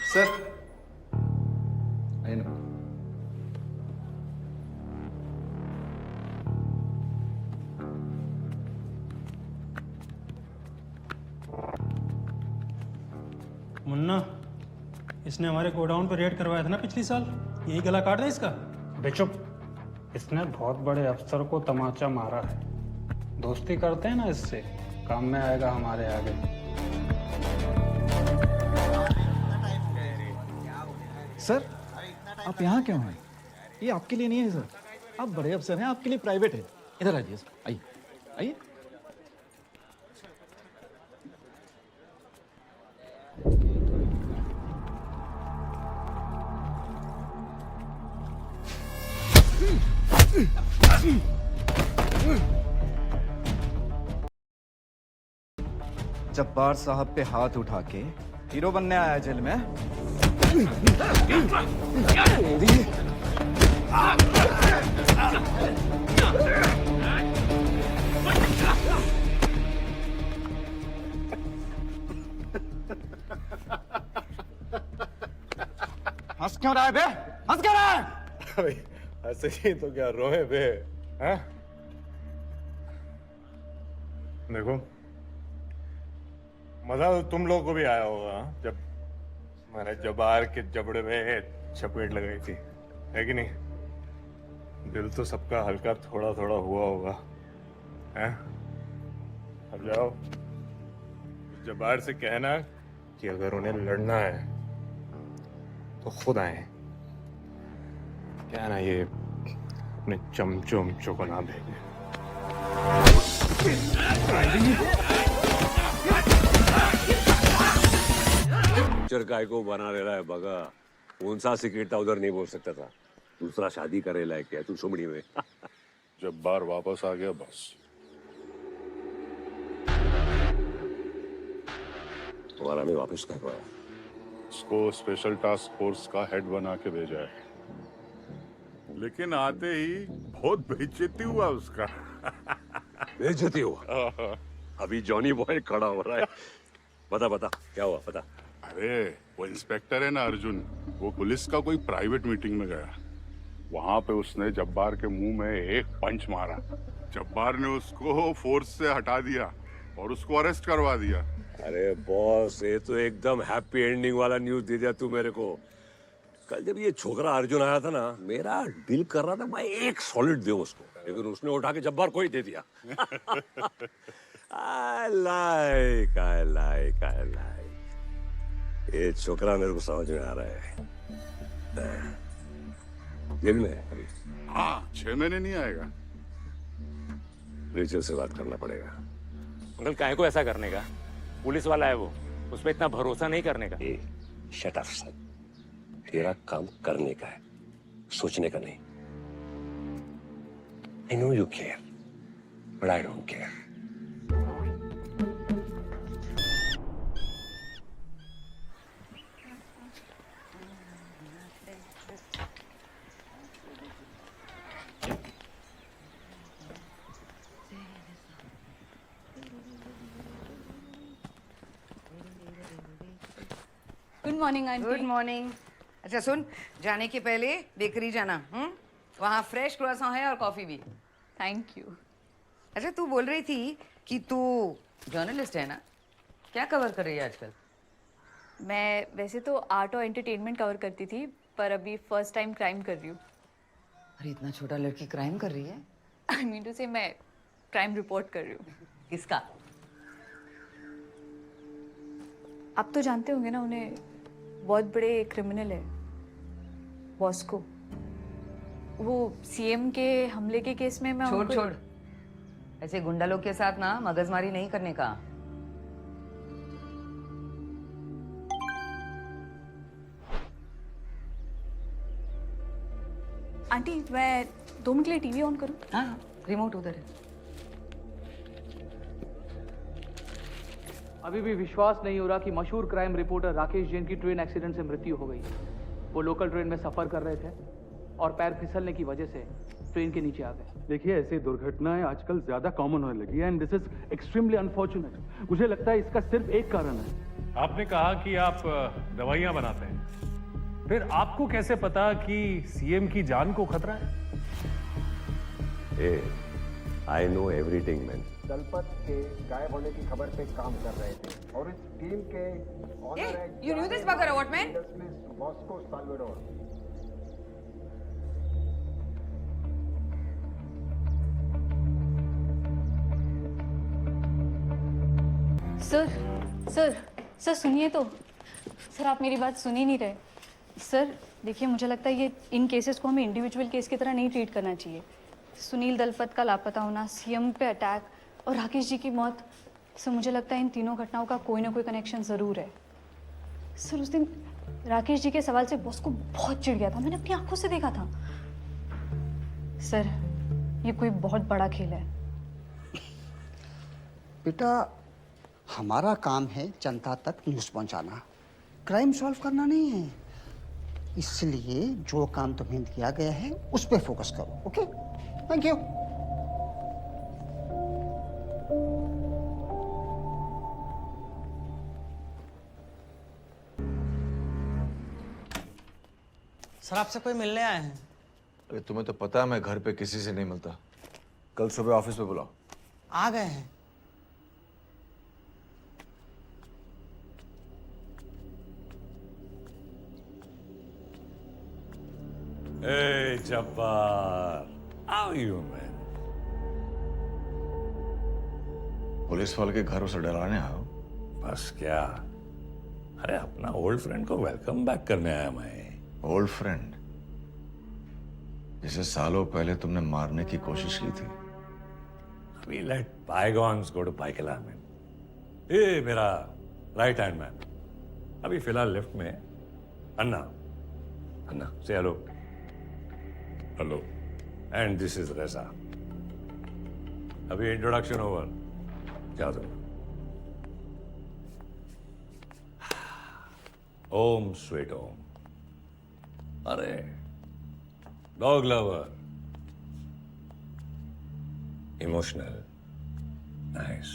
Sir I no. Munna, इसने हमारे godown पे रेड करवाया था ना पिछली साल, यही गला काट दे इसका। बेचुप, इसने बहुत बड़े अफसर को तमाचा मारा है। दोस्ती करते हैं ना, इससे काम में आएगा हमारे आगे। सर आप यहाँ क्यों हैं? ये आपके लिए नहीं है सर, आप बड़े अफसर हैं, आपके लिए प्राइवेट है। इधर आइए सर, आइए आइए। जब्बार साहब पे हाथ उठा के हीरो बनने आया है जेल में। हंस क्यों रहा है बे? हंस क्यों रहा है? भाई ऐसे ही तो क्या रोए बे? हैं? देखो मजा तो तुम लोगों को भी आया होगा जब मैंने जबार के जबड़े में चपेट लगाई थी, है कि नहीं? दिल तो सबका हल्का थोड़ा थोड़ा हुआ होगा, हैं? अब जाओ जबार से कहना कि अगर उन्हें लड़ना है तो खुद आए, क्या ना ये अपने चमचों उमचों को ना भेजे। पिक्चर काय को बना रहा है बगा, कौन सा सिक्रेट था उधर नहीं बोल सकता था। दूसरा शादी करे लायक क्या तू सुमड़ी में। जब्बार वापस आ गया बस। तुम्हारा में वापस कर रहा है। उसको स्पेशल टास्क फोर्स का हेड बना के भेजा है, लेकिन आते ही बहुत बेइज्जती हुआ उसका। बेइज्जती हुआ? अभी जॉनी बॉय खड़ा हो रहा है। बता बता क्या हुआ, बता। अरे वो इंस्पेक्टर है ना अर्जुन, वो पुलिस का कोई प्राइवेट मीटिंग में गया। वहां पे उसने जब्बार के मुंह में एक पंच मारा। जब्बार ने उसको फोर्स से हटा दिया और उसको अरेस्ट करवा दिया। अरे बॉस, ये तो एकदम हैप्पी एंडिंग वाला न्यूज दे दिया तू मेरे को। कल जब ये छोकरा अर्जुन आया था ना, मेरा दिल कर रहा था मैं एक सॉलिड दूं उसको, लेकिन उसने उठा के जब्बार को ही दे दिया। I like. ये छोकरा मेरे को समझ में आ रहा है। जेल में है अभी। हाँ 6 महीने नहीं आएगा। रिचल से बात करना पड़ेगा। अंकल काहे को ऐसा करने का? पुलिस वाला है वो, उस पर इतना भरोसा नहीं करने का। शट अप सन, तेरा काम करने का है, सोचने का नहीं। I know you care, but I don't care. Good morning aunty. Good morning. अच्छा सुन, जाने के पहले बेकरी जाना, वहाँ फ्रेश क्रोएसन है और कॉफी भी। Thank you. अच्छा तू बोल रही थी कि तू जर्नलिस्ट है ना, क्या कवर कर रही है आजकल? मैं वैसे तो आर्ट और एंटरटेनमेंट कवर करती थी, पर अभी फर्स्ट टाइम क्राइम कर रही हूँ। अरे इतना छोटा लड़की क्राइम कर रही है? आई मीन टू से मैं क्राइम रिपोर्ट कर रही हूँ। किसका? आप तो जानते होंगे ना उन्हें, बहुत बड़े क्रिमिनल है बॉस्को। वो सीएम के हमले के केस में मैं छोड़ ऐसे गुंडा लोग के साथ ना मगजमारी नहीं करने का। आंटी मैं 2 मिनट के लिए टीवी ऑन करूँ? हाँ रिमोट उधर है। अभी भी विश्वास नहीं हो रहा कि मशहूर क्राइम रिपोर्टर राकेश जैन की ट्रेन एक्सीडेंट से मृत्यु हो गई। वो लोकल ट्रेन में सफर कर रहे थे और पैर फिसलने की वजह से ट्रेन के नीचे आ गए। देखिए ऐसी दुर्घटनाएं आजकल ज्यादा कॉमन होने लगी है and this is extremely unfortunate. मुझे लगता है इसका सिर्फ एक कारण है। आपने कहा कि आप दवाइयां बनाते हैं, फिर आपको कैसे पता कि सीएम की जान को खतरा है? I know everything man. Dalpat के गायब होने की खबर पे काम कर रहे थे और इस टीम के Hey, you knew this bugger, what man? Moscow Salvador. Sir sir sir सुनिए तो। सर आप मेरी बात सुन ही नहीं रहे। सर देखिए, मुझे लगता है ये इन केसेस को हमें इंडिविजुअल केस की तरह नहीं ट्रीट करना चाहिए। सुनील दलपत का लापता होना, सीएम पे अटैक और राकेश जी की मौत, सर मुझे लगता है इन तीनों घटनाओं का कोई ना कोई कनेक्शन ज़रूर है। सर उस दिन राकेश जी के सवाल से बॉस को बहुत चिढ़ गया था, मैंने अपनी आंखों से देखा था। सर ये कोई बहुत बड़ा खेल है। बेटा, हमारा काम है जनता तक न्यूज़ पहुंचाना, क्राइम सॉल्व करना नहीं है। इसलिए जो काम तुम्हें दिया गया है उस पर फोकस करो। Okay, thank you. सर आपसे कोई मिलने आए हैं। अरे तुम्हें तो पता है मैं घर पे किसी से नहीं मिलता। कल सुबह ऑफिस पे बुलाओ। आ गए हैं। Hey, Jabbar. How are you, man? Police वाले के घर उसे डराने आओ। बस क्या? अरे अपना ओल्ड फ्रेंड को वेलकम बैक करने आया मैं। ओल्ड फ्रेंड जिसे सालों पहले तुमने मारने की कोशिश की थी। We let bygones go to bygones, man. ये मेरा राइट हैंड मैन अभी फिलहाल लिफ्ट में। अन्ना, अन्ना से hello. Hello. And this is रेजा। अभी इंट्रोडक्शन ओवर। क्या दो? ओम स्वीट ओम। अरे dog lover, emotional, nice.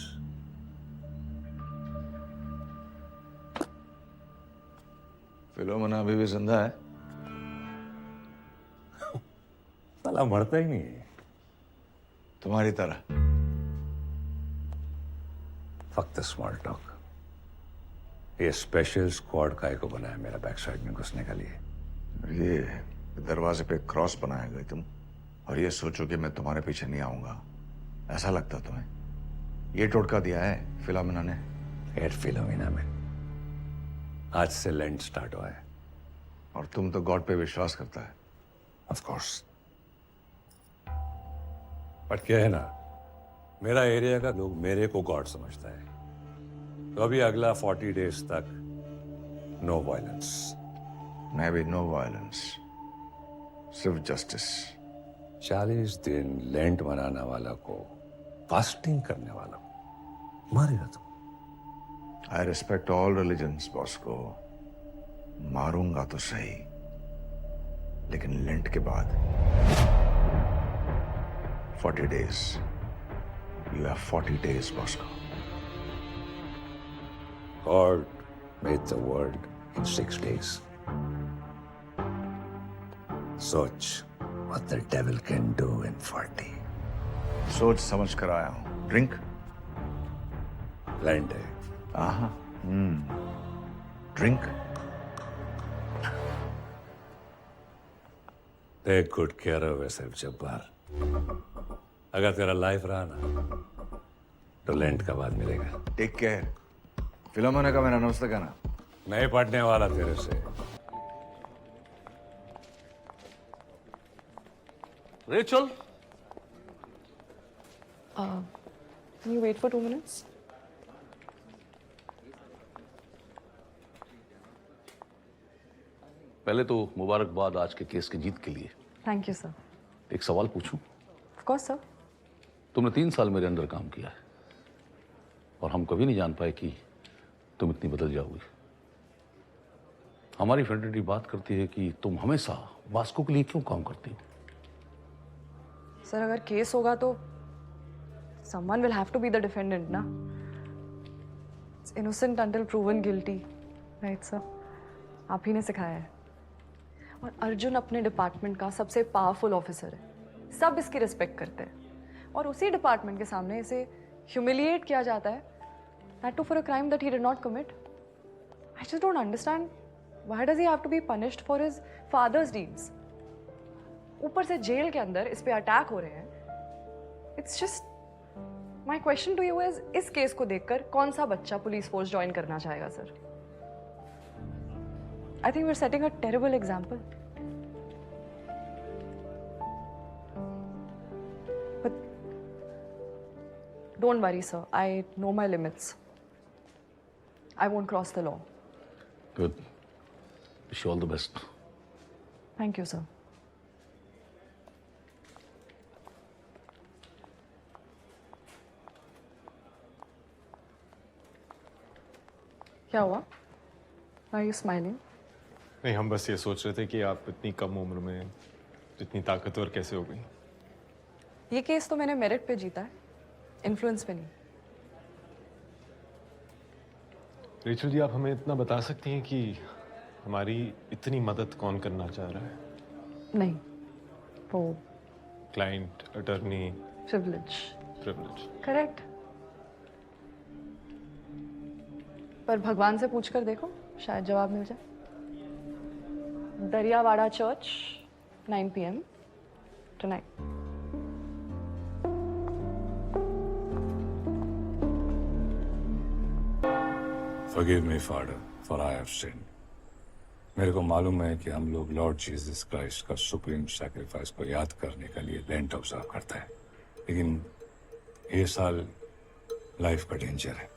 Philomena अभी भी जिंदा है? साला मरता ही नहीं है। तुम्हारी तरह। Fuck the small talk. ये स्पेशल स्क्वाड काय को बनाया मेरा बैक साइड में घुसने के लिए। ये दरवाजे पे क्रॉस बनाए गए तुम, और ये सोचो कि मैं तुम्हारे पीछे नहीं आऊंगा, ऐसा लगता तुम्हें? ये टोटका दिया है फिलोमिना ने। एट फिलोमिना में आज से लैंड स्टार्ट हुआ है। और तुम तो गॉड पे विश्वास करता है। Of course. बट क्या है ना, मेरा एरिया का लोग मेरे को गॉड समझता है। तो अभी अगला 40 डेज तक नो वायलेंस। मैं भी नो वायलेंस, सिर्फ जस्टिस। 40 दिन लेंट मनाने वाला को, फास्टिंग करने वाला को मारेगा तुम। I respect all religions boss को। मारूंगा तो सही, लेकिन लेंट के बाद 40 days. You have 40 days boss को। God made the world in 6 days. सोच what the devil can do in 40. सोच समझ कर आया हूं। ड्रिंक? लैंड है। आहा, drink? Take good care of yourself Jabbar. अगर तेरा लाइफ रहा ना तो लैंड का बाद मिलेगा। Take care. फिलोमिना का मेरा नमस्ते कहना। नहीं पढ़ने वाला तेरे से। Rachel, Can you wait for 2 minutes? पहले तो मुबारकबाद आज के केस की जीत के लिए। Thank you, sir. एक सवाल पूछूं? Of course, sir. तुमने 3 साल मेरे अंडर काम किया है और हम कभी नहीं जान पाए कि तुम इतनी बदल जाओगी। हमारी फ्रेंडरिटी बात करती है कि तुम हमेशा वास्को के लिए क्यों काम करती हो? सर अगर केस होगा तो someone will have to be the defendant ना। It's innocent until proven guilty, right sir? आप ही ने सिखाया है। और अर्जुन अपने डिपार्टमेंट का सबसे पावरफुल ऑफिसर है, सब इसकी रिस्पेक्ट करते हैं, और उसी डिपार्टमेंट के सामने इसे ह्यूमिलिएट किया जाता है, that too for a crime that he did not commit. I just don't understand. Why does he have to be punished for his father's deeds? ऊपर से जेल के अंदर इस पे अटैक हो रहे हैं। It's just my question to you is, इस केस को देखकर कौन सा बच्चा पुलिस फोर्स ज्वाइन करना चाहेगा sir? I think we're setting a terrible example. But don't worry, sir. I know my limits. I won't cross the law. Good. Wish you all the best. Thank you, sir. क्या हुआ? Why are you smiling? नहीं, हम बस ये सोच रहे थे कि आप इतनी कम उम्र में इतनी ताकतवर कैसे हो गई। ये केस तो मैंने मेरिट पे जीता है, इन्फ्लुएंस पे नहीं। रेचल जी, आप हमें इतना बता सकती हैं कि हमारी इतनी मदद कौन करना चाह रहा है? नहीं, वो क्लाइंट, अटर्नी, प्रिविलेज। करेक्ट। पर भगवान से पूछकर देखो, शायद जवाब मिल जाए। दरियावाड़ा church, 9 p.m. tonight. Forgive me, Father, for I have sinned. मेरे को मालूम है कि हम लोग लॉर्ड जीसस क्राइस्ट का सुप्रीम सैक्रिफाइस को याद करने के लिए लेंट ऑब्जर्व करते हैं, लेकिन ये साल लाइफ का डेंजर है।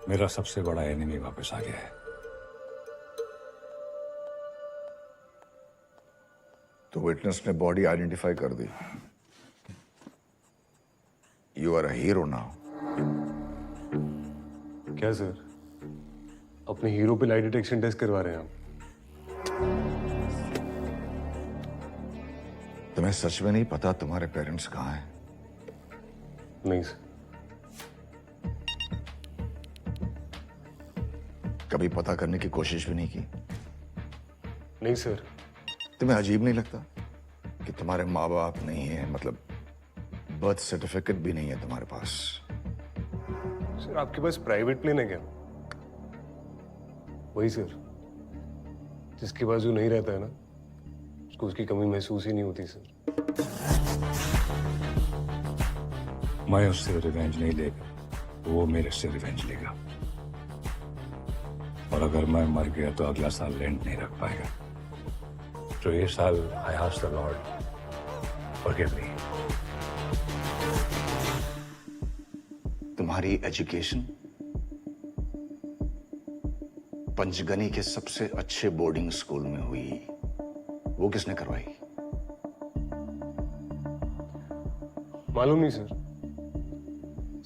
मेरा सबसे बड़ा एनिमी वापस आ गया है। तो विटनेस ने बॉडी आइडेंटिफाई कर दी। You are a hero now. क्या सर, अपने हीरो पे लाइट डिटेक्शन टेस्ट करवा रहे हैं आप? तुम्हें सच में नहीं पता तुम्हारे पेरेंट्स कहाँ हैं? नहीं सर। कभी पता करने की कोशिश भी नहीं की? नहीं सर। तुम्हें अजीब नहीं लगता कि तुम्हारे माँ बाप नहीं है, मतलब बर्थ सर्टिफिकेट भी नहीं है तुम्हारे पास? सर, आपके पास प्राइवेट प्लेन है क्या? वही सर, जिसके पास जो नहीं रहता है ना, उसको उसकी कमी महसूस ही नहीं होती सर। मैं उससे रिवेंज नहीं लेगा, वो मेरे से रिवेंज लेगा। और अगर मैं मर गया तो अगला साल रेंट नहीं रख पाएगा। तो ये साल I ask the Lord, forgive me. तुम्हारी एजुकेशन पंचगनी के सबसे अच्छे बोर्डिंग स्कूल में हुई, वो किसने करवाई? मालूम नहीं सर।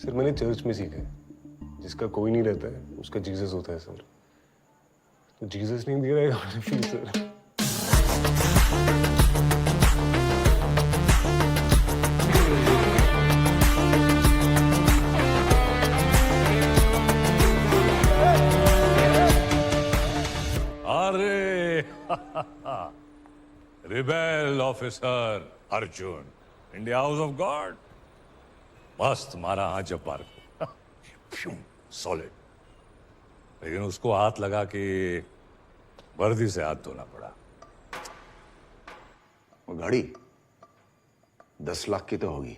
सर, मैंने चर्च में सीखा है, जिसका कोई नहीं रहता है उसका जीसस होता है सर। तो जीसस नहीं दे रहा है fees sir. Rebel officer Arjun in the house of God. मस्त मारा हाथ जब्बार को, सॉलिड। लेकिन उसको हाथ लगा के वर्दी से हाथ धोना पड़ा। वो गाड़ी 10 लाख की तो होगी।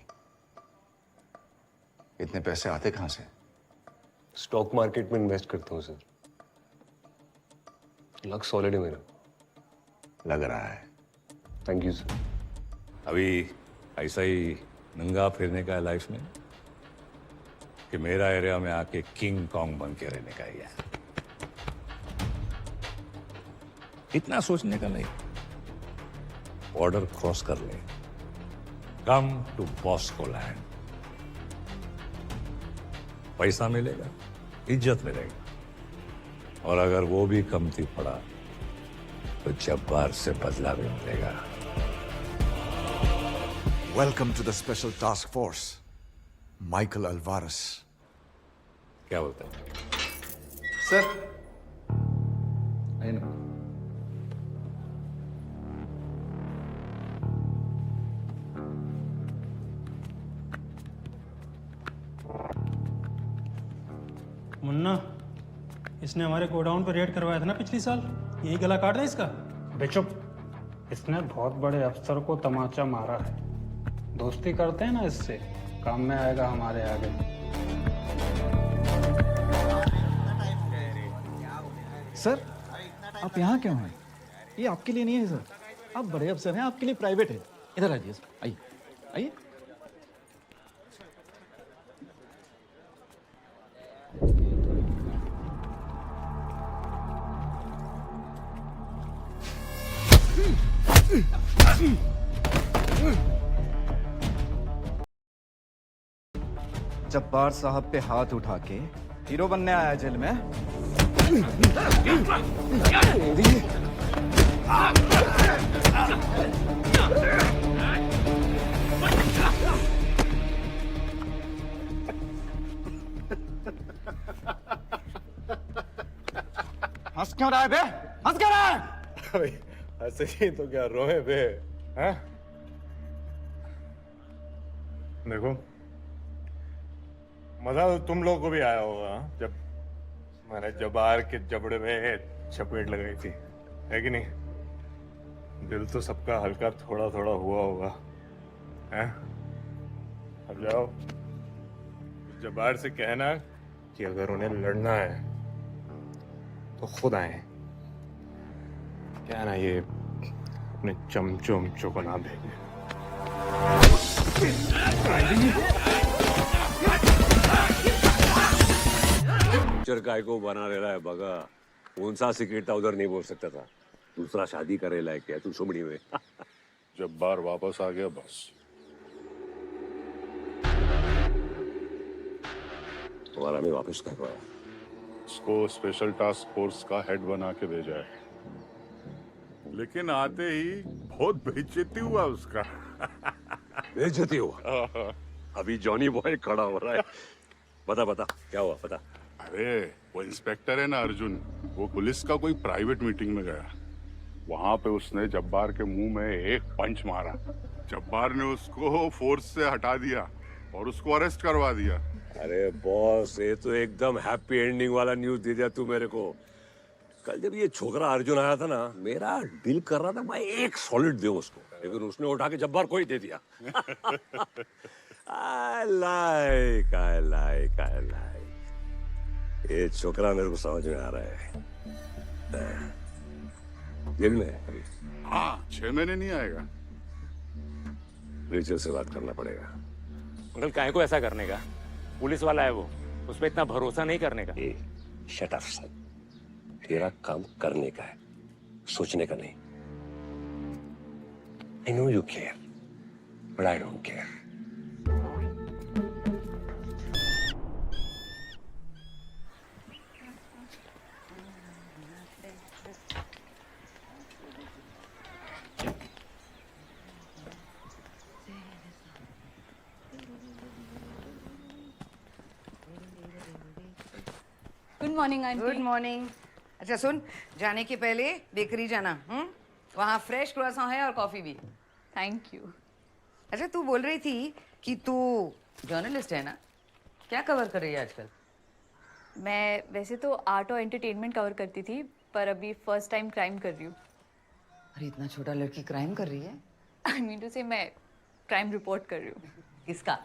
इतने पैसे आते कहां से? स्टॉक मार्केट में इन्वेस्ट करता हूँ सर। लक सॉलिड है मेरा। लग रहा है। Thank you sir. अभी ऐसा ही नंगा फिरने का है लाइफ में कि मेरा एरिया में आके किंग कॉन्ग बन के रहने का ही है। इतना सोचने का नहीं, बॉर्डर क्रॉस कर ले, कम टू बॉस्को लैंड। पैसा मिलेगा, इज्जत मिलेगा, और अगर वो भी कमती पड़ा तो जब्बार से बदला भी मिलेगा। Welcome to the Special Task Force, Michael Alvarez. क्या बोलता है? सर आइए ना। मुन्ना, इसने हमारे गोडाउन पर रेड करवाया था ना पिछली साल, यही गला काट दे इसका। बे चुप। इसने बहुत बड़े अफसर को तमाचा मारा है। दोस्ती करते हैं ना इससे, काम में आएगा हमारे आगे। सर आप यहाँ क्यों हैं? ये आपके लिए नहीं है सर, आप बड़े अफसर हैं, आपके लिए प्राइवेट है। इधर आइए सर, आइए आइए। जब्बार साहब पे हाथ उठा के हीरो बनने आया जेल में। हंस क्यों रहा है बे? हंस क्यों रहा है? भाई ऐसे ही तो क्या रोए बे? हैं? देखो मजा तो तुम लोगों को भी आया होगा जब मैंने जबार के जबड़े में चपेट लगाई थी, है कि नहीं? दिल तो सबका हल्का थोड़ा थोड़ा हुआ होगा, हैं? अब जाओ जबार से कहना कि अगर उन्हें लड़ना है तो खुद आए, क्या ना ये अपने चमचों उमचों को ना भेजे। काय को बना रहा है बगा, कौन सा सिक्रेट था उधर नहीं बोल सकता था। दूसरा शादी करे लायक क्या तू सुमड़ी में? जब्बार वापस आ गया बस। तुम्हारा मैं वापस कर रहा हूँ। इसको स्पेशल टास्क फोर्स का हेड बना के भेजा है, लेकिन आते ही बहुत बेइज्जती हुआ उसका। बेइज्जती हुआ? अभी जॉनी बॉय खड़ा हो रहा है। बता बता क्या हुआ, बता। अरे वो इंस्पेक्टर है ना अर्जुन, वो पुलिस का कोई प्राइवेट मीटिंग में गया। वहां पे उसने जब्बार के मुंह में एक पंच मारा। जब्बार ने उसको फोर्स से हटा दिया और उसको अरेस्ट करवा दिया। अरे बॉस, ये तो एकदम हैप्पी एंडिंग वाला न्यूज दे दिया तू मेरे को। कल जब ये छोकरा अर्जुन आया था ना, मेरा दिल कर रहा था मैं एक सॉलिड दूं उसको, लेकिन उसने उठा के जब्बार को ही दे दिया। I like. ये छोकरा मेरे को समझ में आ रहा है। जेल में अभी? हाँ, 6 महीने नहीं आएगा। रिचल से बात करना पड़ेगा। अंकल काहे को ऐसा करने का? पुलिस वाला है वो, उस पर इतना भरोसा नहीं करने का। शट अप सन, तेरा काम करने का है, सोचने का नहीं। I know you care, but I don't care. Good morning aunty. Good morning. अच्छा सुन, जाने के पहले बेकरी जाना, वहाँ फ्रेश क्रोएसन है और कॉफी भी। Thank you. अच्छा तू बोल रही थी कि तू जर्नलिस्ट है ना, क्या कवर कर रही है आजकल? मैं वैसे तो आर्ट और एंटरटेनमेंट कवर करती थी, पर अभी फर्स्ट टाइम क्राइम कर रही हूँ। अरे इतना छोटा लड़की क्राइम कर रही है? आई मीन टू से मैं क्राइम रिपोर्ट कर रही हूँ। किसका?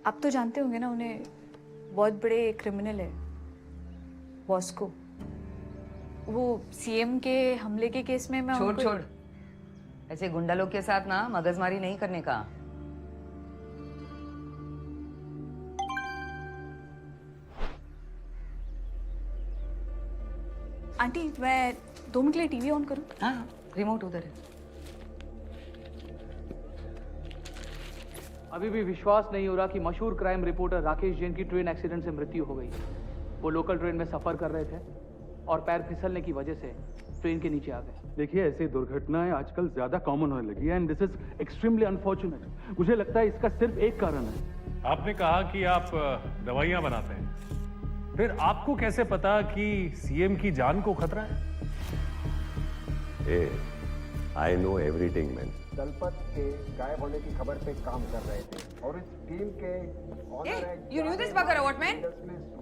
आप तो जानते होंगे ना उन्हें, बहुत बड़े क्रिमिनल है बॉस्को। वो सीएम के हमले के केस में मैं छोड़ ऐसे गुंडा लोग के साथ ना मगजमारी नहीं करने का। आंटी मैं 2 मिनट के लिए टीवी ऑन करूं? हाँ, रिमोट उधर है। अभी भी विश्वास नहीं हो रहा कि मशहूर क्राइम रिपोर्टर राकेश जैन की ट्रेन एक्सीडेंट से मृत्यु हो गई। वो लोकल ट्रेन में सफर कर रहे थे और पैर फिसलने की वजह से ट्रेन के नीचे आ गए। देखिए, ऐसी दुर्घटनाएं आजकल ज्यादा कॉमन होने लगी है and this is extremely unfortunate. मुझे लगता है इसका सिर्फ एक कारण है, आपने कहा कि आप दवाइयां बनाते हैं, फिर आपको कैसे पता कि सीएम की जान को खतरा है? I know everything man. Dalpat के गायब होने की खबर पे काम कर रहे थे और इस टीम के ऑनर है You knew this bugger, what man?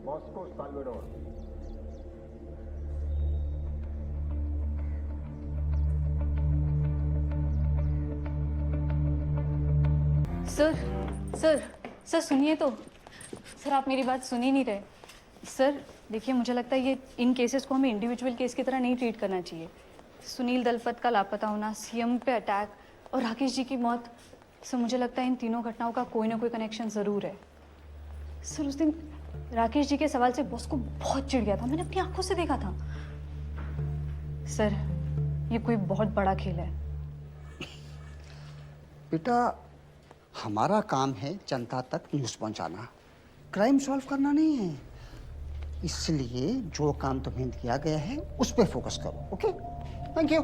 Bosco Salvador. Sir sir sir सुनिए तो। सर आप मेरी बात सुन ही नहीं रहे। सर देखिए मुझे लगता है ये इन केसेस को हमें इंडिविजुअल केस की तरह नहीं ट्रीट करना चाहिए। सुनील दलपत का लापता होना, सीएम पे अटैक और राकेश जी की मौत, सर मुझे लगता है इन तीनों घटनाओं का कोई ना कोई कनेक्शन ज़रूर है। सर उस दिन राकेश जी के सवाल से बॉस को बहुत चिढ़ गया था, मैंने अपनी आंखों से देखा था। सर ये कोई बहुत बड़ा खेल है। बेटा हमारा काम है जनता तक न्यूज़ पहुंचाना, क्राइम सॉल्व करना नहीं है। इसलिए जो काम तुम्हें दिया गया है उस पर फोकस करो। Okay, thank you.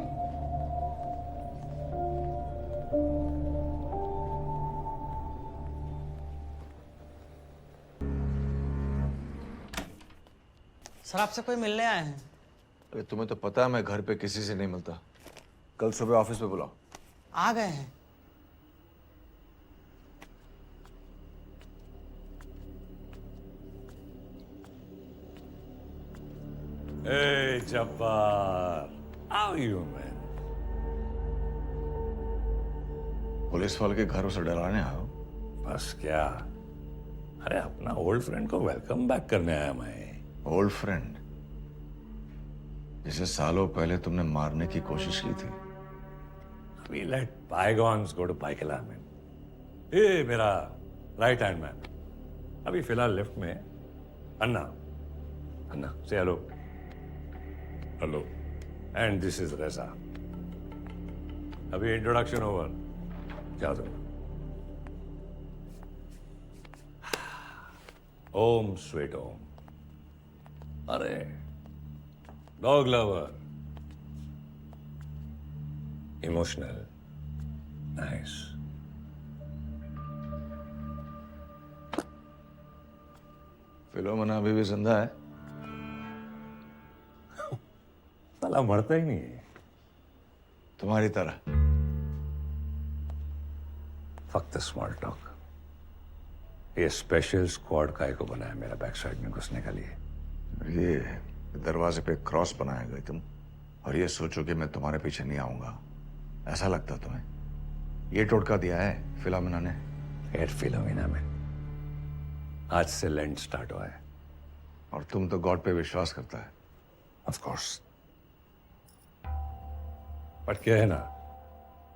सर आपसे कोई मिलने आए हैं। अरे तुम्हें तो पता है मैं घर पे किसी से नहीं मिलता। कल सुबह ऑफिस पे बुलाओ। आ गए हैं। Hey, Jabbar. How are you, man? Police वाले के घर उसे डराने आओ। बस क्या? अरे अपना ओल्ड फ्रेंड को वेलकम बैक करने आया मैं। ओल्ड फ्रेंड जिसे सालों पहले तुमने मारने की कोशिश की थी। We let bygones go to bygones, man. ये मेरा राइट हैंड मैन। अभी फिलहाल लिफ्ट में अन्ना। अन्ना से hello. Hello. And this is रेजा। अभी इंट्रोडक्शन ओवर। क्या दो? ओम स्वीट ओम। अरे dog lover, emotional, nice. Philomena अभी भी जिंदा है? साला मरता ही नहीं है। तुम्हारी तरह। फक्त स्मॉल टॉक। ये स्पेशल स्क्वाड काय को बनाया मेरा बैक साइड में घुसने के लिए। ये दरवाजे पे क्रॉस बनाए गए तुम, और ये सोचो कि मैं तुम्हारे पीछे नहीं आऊंगा। ऐसा लगता तुम्हें? ये टोटका दिया है फिलोमेना ने? फिलोमेना में आज से लैंड स्टार्ट हुआ है। और तुम तो गॉड पे विश्वास करता है। Of course. बट क्या है ना,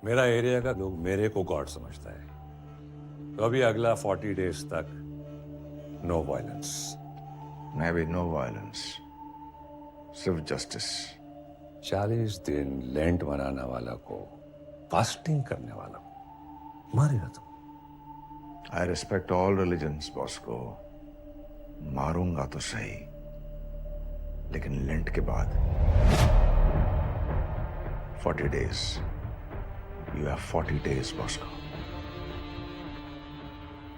मेरा एरिया का लोग मेरे को गॉड समझता है। तो अभी अगला 40 डेज तक नो वायलेंस। मैं भी नो वायलेंस, सिर्फ जस्टिस। 40 दिन लेंट मनाने वाला को, फास्टिंग करने वाला को मारेगा तुम। I respect all religions boss को। मारूंगा तो सही, लेकिन लेंट के बाद 40 days. You have 40 days boss को।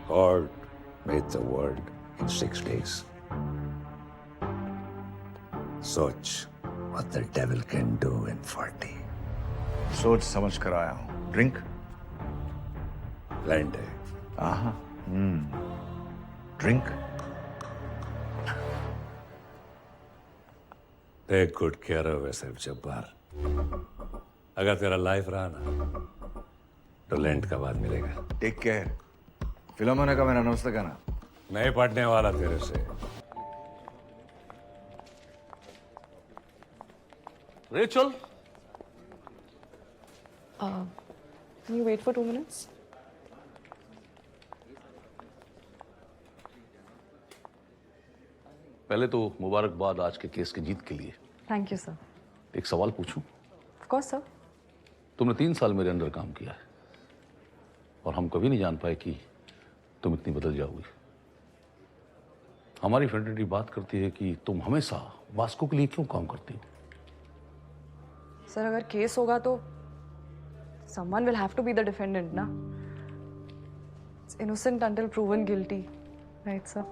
God made the world in 6 days. सोच what the devil can do in 40. सोच समझ कर आया हूं। ड्रिंक? लैंड है। Drink? Take good care of yourself Jabbar. अगर तेरा लाइफ रहा ना तो लैंड का बाद मिलेगा। Take care. फिलोमेना का मेरा नमस्ते कहना। नहीं पढ़ने वाला तेरे से। Rachel? Can you wait for 2 minutes? पहले तो मुबारकबाद आज के केस की जीत के लिए। Thank you, sir. एक सवाल पूछूं? Of course, sir. तुमने 3 साल मेरे अंडर काम किया है और हम कभी नहीं जान पाए कि तुम इतनी बदल जाओगी। हमारी फ्रेंडशिप बात करती है कि तुम हमेशा वास्को के लिए क्यों काम करती हो? सर अगर केस होगा तो someone will have to be the defendant ना। It's innocent until proven guilty, right sir?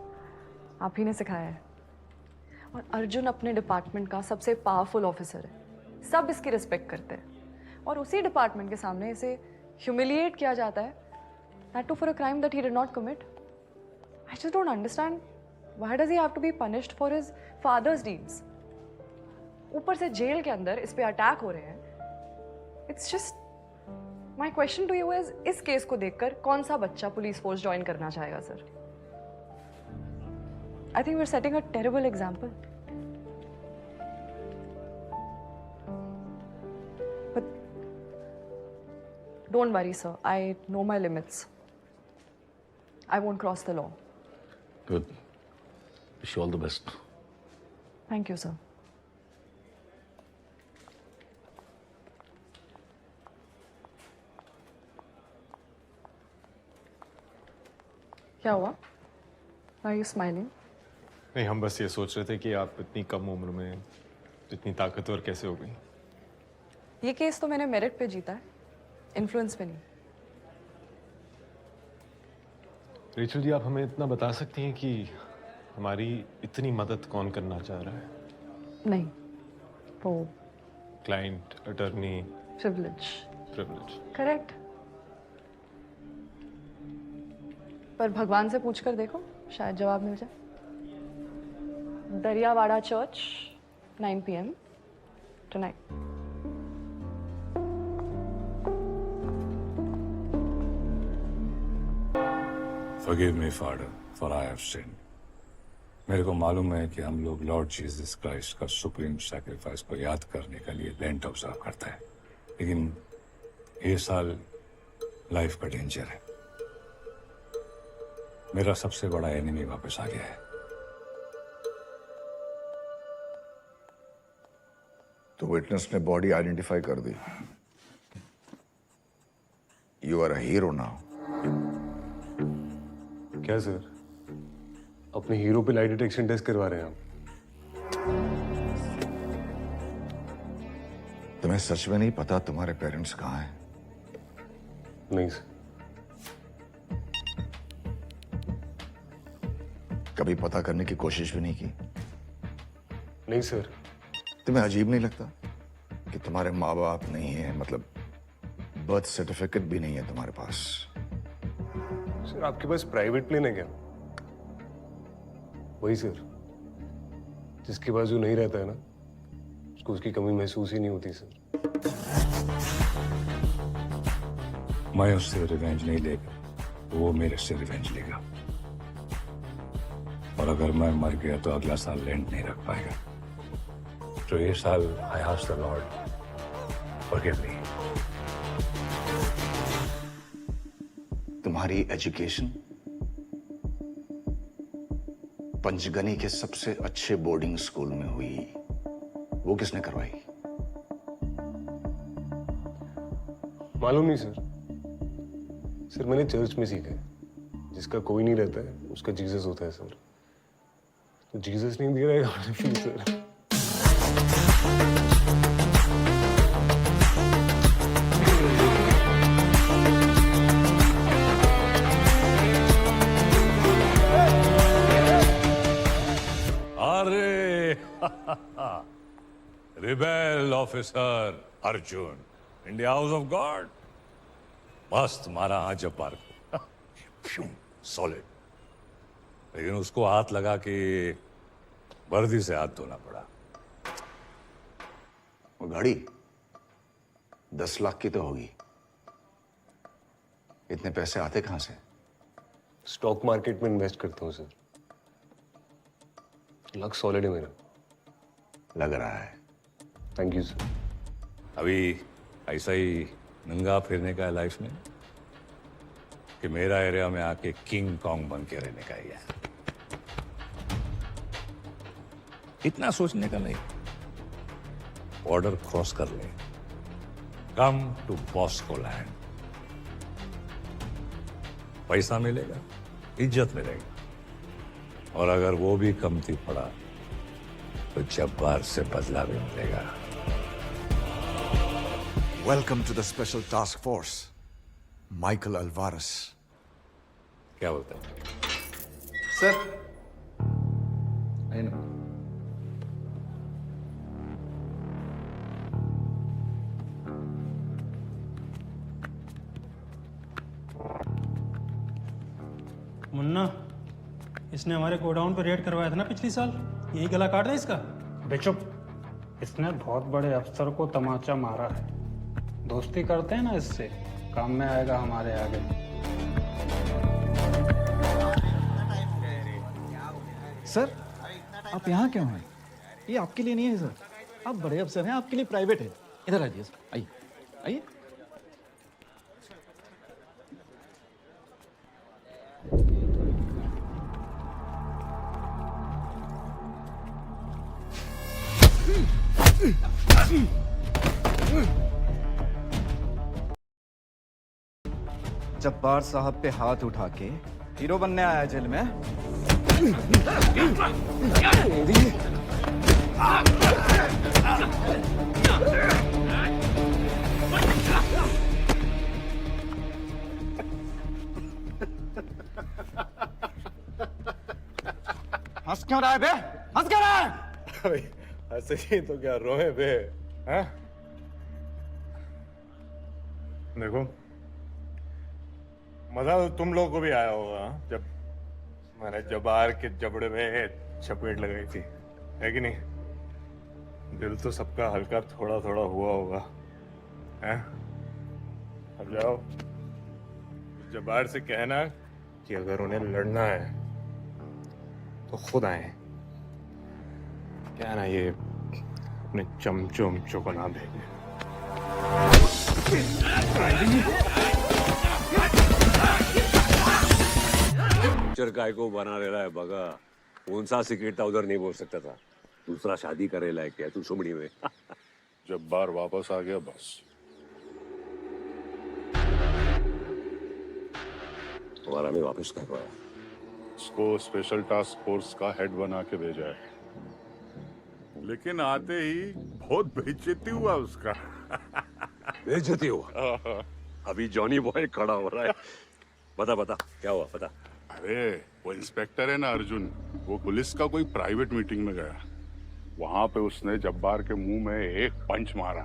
आप ही ने सिखाया है। और अर्जुन अपने डिपार्टमेंट का सबसे पावरफुल ऑफिसर है, सब इसकी रिस्पेक्ट करते हैं, और उसी डिपार्टमेंट के सामने इसे ह्यूमिलिएट किया जाता है, that too for a crime that he did not commit. I just don't understand, why does he have to be punished for his father's deeds? ऊपर से जेल के अंदर इस पे अटैक हो रहे हैं। It's just, my question to you is, इस केस को देखकर कौन सा बच्चा पुलिस फोर्स ज्वाइन करना चाहेगा sir? I think we're setting a terrible example. But don't worry, sir. I know my limits. I won't cross the law. Good. Wish you all the best. Thank you, sir. क्या हुआ? Are you smiling? नहीं, हम बस ये सोच रहे थे कि आप इतनी कम उम्र में इतनी ताकतवर कैसे हो गई। ये केस तो मैंने मेरिट पे जीता है, इन्फ्लुएंस पे नहीं। रेचल जी, आप हमें इतना बता सकती हैं कि हमारी इतनी मदद कौन करना चाह रहा है? नहीं, वो क्लाइंट, अटर्नी, प्रिविलेज। करेक्ट। पर भगवान से पूछकर देखो, शायद जवाब मिल जाए। दरियावाड़ा church, 9 p.m. tonight. Forgive me, Father, for I have sinned. मेरे को मालूम है कि हम लोग लॉर्ड जीसस क्राइस्ट का सुप्रीम सैक्रिफाइस को याद करने के लिए लेंट ऑब्जर्व करते हैं, लेकिन ये साल लाइफ का डेंजर है। मेरा सबसे बड़ा एनिमी वापस आ गया है। तो विटनेस ने बॉडी आइडेंटिफाई कर दी। You are a hero now. क्या सर, अपने हीरो पे लाइट डिटेक्शन टेस्ट करवा रहे हैं आप? तुम्हें सच में नहीं पता तुम्हारे पेरेंट्स कहाँ हैं? नहीं सर। कभी पता करने की कोशिश भी नहीं की? नहीं सर। तुम्हें अजीब नहीं लगता कि तुम्हारे माँ बाप नहीं है, मतलब बर्थ सर्टिफिकेट भी नहीं है तुम्हारे पास? सर, आपके पास प्राइवेट प्लेन है क्या? वही सर, जिसके पास जो नहीं रहता है ना, उसको उसकी कमी महसूस ही नहीं होती सर। मैं उससे रिवेंज नहीं लेगा, वो मेरे से रिवेंज लेगा। और अगर मैं मर गया तो अगला साल लेंट नहीं रख पाएगा। तो ये साल I ask the Lord, forgive me. तुम्हारी एजुकेशन पंचगनी के सबसे अच्छे बोर्डिंग स्कूल में हुई, वो किसने करवाई? मालूम नहीं सर। सर, मैंने चर्च में सीखा है, जिसका कोई नहीं रहता है उसका जीसस होता है सर। तो जीसस नहीं दे रहा है fees sir. Rebel officer Arjun in the house of God. मस्त मारा हाँ जब्बार को, सॉलिड। लेकिन उसको हाथ लगा के वर्दी से हाथ धोना पड़ा। वो घड़ी 10 लाख की तो होगी। इतने पैसे आते कहां से? स्टॉक मार्केट में इन्वेस्ट करता हूँ सर। लक सॉलिड है मेरा। लग रहा है। Thank you sir. अभी ऐसा ही नंगा फिरने का है लाइफ में कि मेरा एरिया में आके किंग कॉन्ग बन के रहने का ही है। इतना सोचने का नहीं, बॉर्डर क्रॉस कर ले, कम टू बॉस्को लैंड। पैसा मिलेगा, इज्जत मिलेगा, और अगर वो भी कमती पड़ा तो जब्बार से बदला भी मिलेगा। Welcome to the Special Task Force, Michael Alvarez. क्या बोलता है? Sir I no. मुन्ना, इसने हमारे गोडाउन पे रेड करवाया था ना पिछली साल, यही गला काट दे इसका। बेचुप, इसने बहुत बड़े अफसर को तमाचा मारा है। दोस्ती करते हैं ना इससे, काम में आएगा हमारे आगे। सर आप यहाँ क्यों हैं? ये आपके लिए नहीं है सर, आप बड़े अफसर हैं, आपके लिए प्राइवेट है। इधर आ जाइए सर, आइए आइए। जब्बार साहब पे हाथ उठा के हीरो बनने आया जेल में। हंस क्यों रहा है बे? हंस क्यों रहा है? भाई ऐसे ही तो क्या रोए बे? हैं? देखो, मजा तो तुम लोगों को भी आया होगा जब मैंने जबार के जबड़े में चपेट लगाई थी, है कि नहीं? दिल तो सबका हल्का थोड़ा थोड़ा हुआ होगा, हैं? अब जाओ, जबार से कहना कि अगर उन्हें लड़ना है तो खुद आए। क्या ना, ये अपने चमचों उमचों को ना भेजे। पिक्चर काय को बना रेला है बगा? कौन सा सिक्रेट था उधर नहीं बोल सकता था? दूसरा शादी करेला है क्या तू सुमड़ी में? जब्बार वापस आ गया बस। हमारा में वापस कर रहा है। उसको स्पेशल टास्क फोर्स का हेड बना के भेजा है, लेकिन आते ही बहुत बेइज्जती हुआ उसका। बेइज्जती हुआ? अभी जॉनी बॉय खड़ा हो रहा है। बता बता क्या हुआ, बता। अरे वो इंस्पेक्टर है ना अर्जुन, वो पुलिस का कोई प्राइवेट मीटिंग में गया। वहां पे उसने जब्बार के मुंह में एक पंच मारा।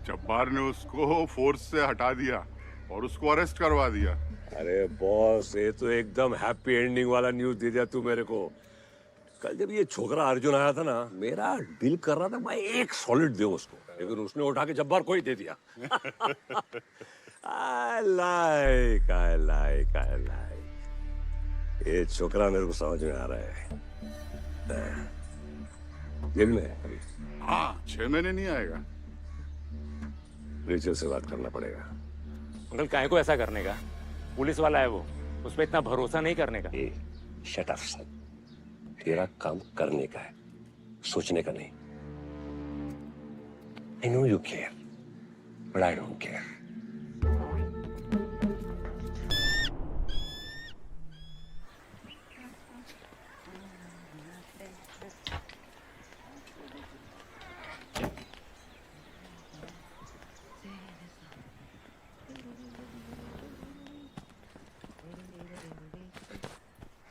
जब्बार ने उसको फोर्स से हटा दिया और उसको अरेस्ट करवा दिया। अरे बॉस, ये तो एकदम हैप्पी एंडिंग वाला न्यूज दे दिया तू मेरे को। कल जब ये छोकरा अर्जुन आया था ना, मेरा दिल कर रहा था मैं एक सॉलिड दूं उसको, लेकिन उसने उठा के जब्बार को ही दे दिया। I like. ये छोकरा मेरे को समझ में आ रहा है। जेल में है अभी। हाँ, 6 महीने नहीं आएगा। रिचल से बात करना पड़ेगा। अंकल काहे को ऐसा करने का? पुलिस वाला है वो, उस पर इतना भरोसा नहीं करने का। शट अप सन, तेरा काम करने का है, सोचने का नहीं। I know you care, but I don't care.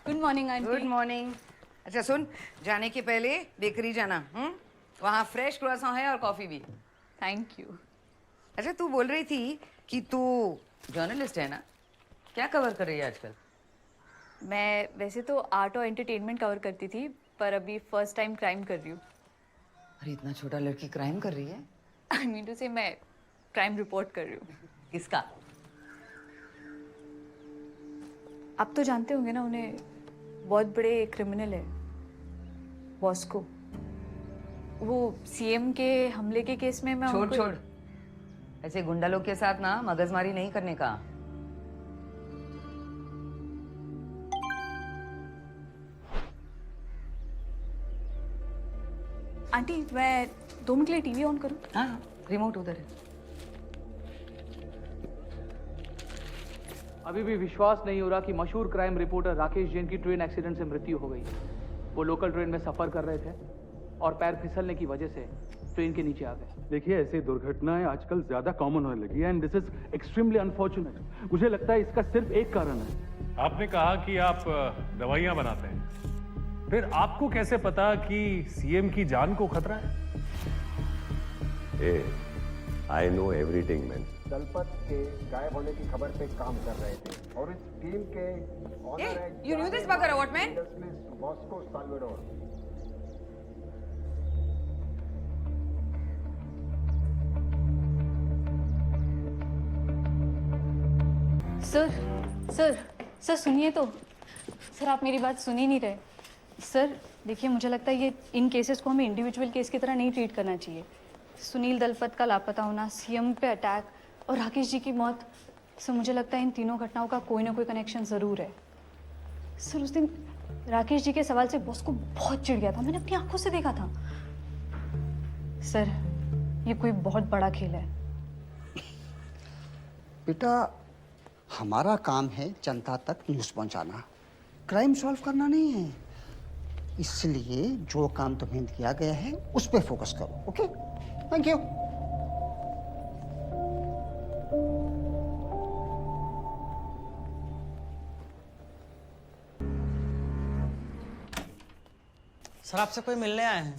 Good morning aunty. Good morning. अच्छा सुन, जाने के पहले बेकरी जाना, वहाँ फ्रेश क्रोएसन है और कॉफी भी। Thank you. अच्छा तू बोल रही थी कि तू जर्नलिस्ट है ना, क्या कवर कर रही है आजकल? मैं वैसे तो आर्ट और एंटरटेनमेंट कवर करती थी, पर अभी फर्स्ट टाइम क्राइम कर रही हूँ। अरे इतना छोटा लड़की क्राइम कर रही है? आई मीन टू से मैं क्राइम रिपोर्ट कर रही हूँ। किसका? आप तो जानते होंगे ना उन्हें, बहुत बड़े क्रिमिनल है बॉस्को। वो सीएम के हमले के केस में मैं छोड़ ऐसे गुंडा लोग के साथ ना मगजमारी नहीं करने का। आंटी मैं 2 मिनट के लिए टीवी ऑन करूं? हाँ, रिमोट उधर है। अभी भी विश्वास नहीं हो रहा कि मशहूर क्राइम रिपोर्टर राकेश जैन की ट्रेन एक्सीडेंट से मृत्यु हो गई। वो लोकल ट्रेन में सफर कर रहे थे और पैर फिसलने की वजह से ट्रेन के नीचे आ गए। देखिए, ऐसी दुर्घटनाएं आजकल ज्यादा कॉमन होने लगी है and this is extremely unfortunate. मुझे लगता है इसका सिर्फ एक कारण है, आपने कहा कि आप दवाइयां बनाते हैं, फिर आपको कैसे पता कि सीएम की जान को खतरा है? I know everything man. Dalpat के गायब होने की खबर पे काम कर रहे थे और इस टीम के ऑनर है You knew this bugger, what man? Bosco Salvador. Sir sir sir सुनिए तो। सर आप मेरी बात सुन ही नहीं रहे। सर देखिए मुझे लगता है ये इन केसेस को हमें इंडिविजुअल केस की तरह नहीं ट्रीट करना चाहिए। सुनील दलपत का लापता होना, सीएम पे अटैक और राकेश जी की मौत, सर मुझे लगता है इन तीनों घटनाओं का कोई ना कोई कनेक्शन ज़रूर है। सर उस दिन राकेश जी के सवाल से बॉस को बहुत चिढ़ गया था, मैंने अपनी आंखों से देखा था। सर ये कोई बहुत बड़ा खेल है। बेटा हमारा काम है जनता तक न्यूज़ पहुंचाना, क्राइम सॉल्व करना नहीं है। इसलिए जो काम तुम्हें दिया गया है उस पर फोकस करो। Okay, thank you. सर आपसे कोई मिलने आए हैं।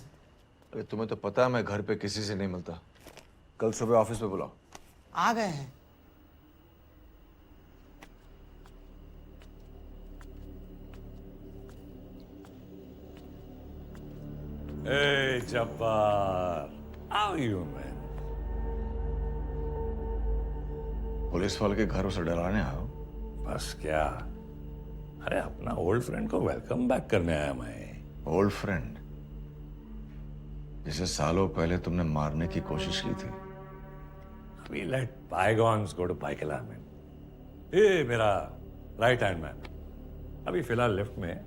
अरे तुम्हें तो पता है मैं घर पे किसी से नहीं मिलता। कल सुबह ऑफिस पे बुलाओ। आ गए हैं। Hey, Jabbar. How are you, man? Police वाले के घरों से डराने आओ? बस क्या? अरे अपना ओल्ड फ्रेंड को वेलकम बैक करने आया मैं। ओल्ड फ्रेंड जिसे सालों पहले तुमने मारने की कोशिश की थी। We let bygones go to bygones, man. ये मेरा राइट हैंड मैन अभी फिलहाल लिफ्ट में है।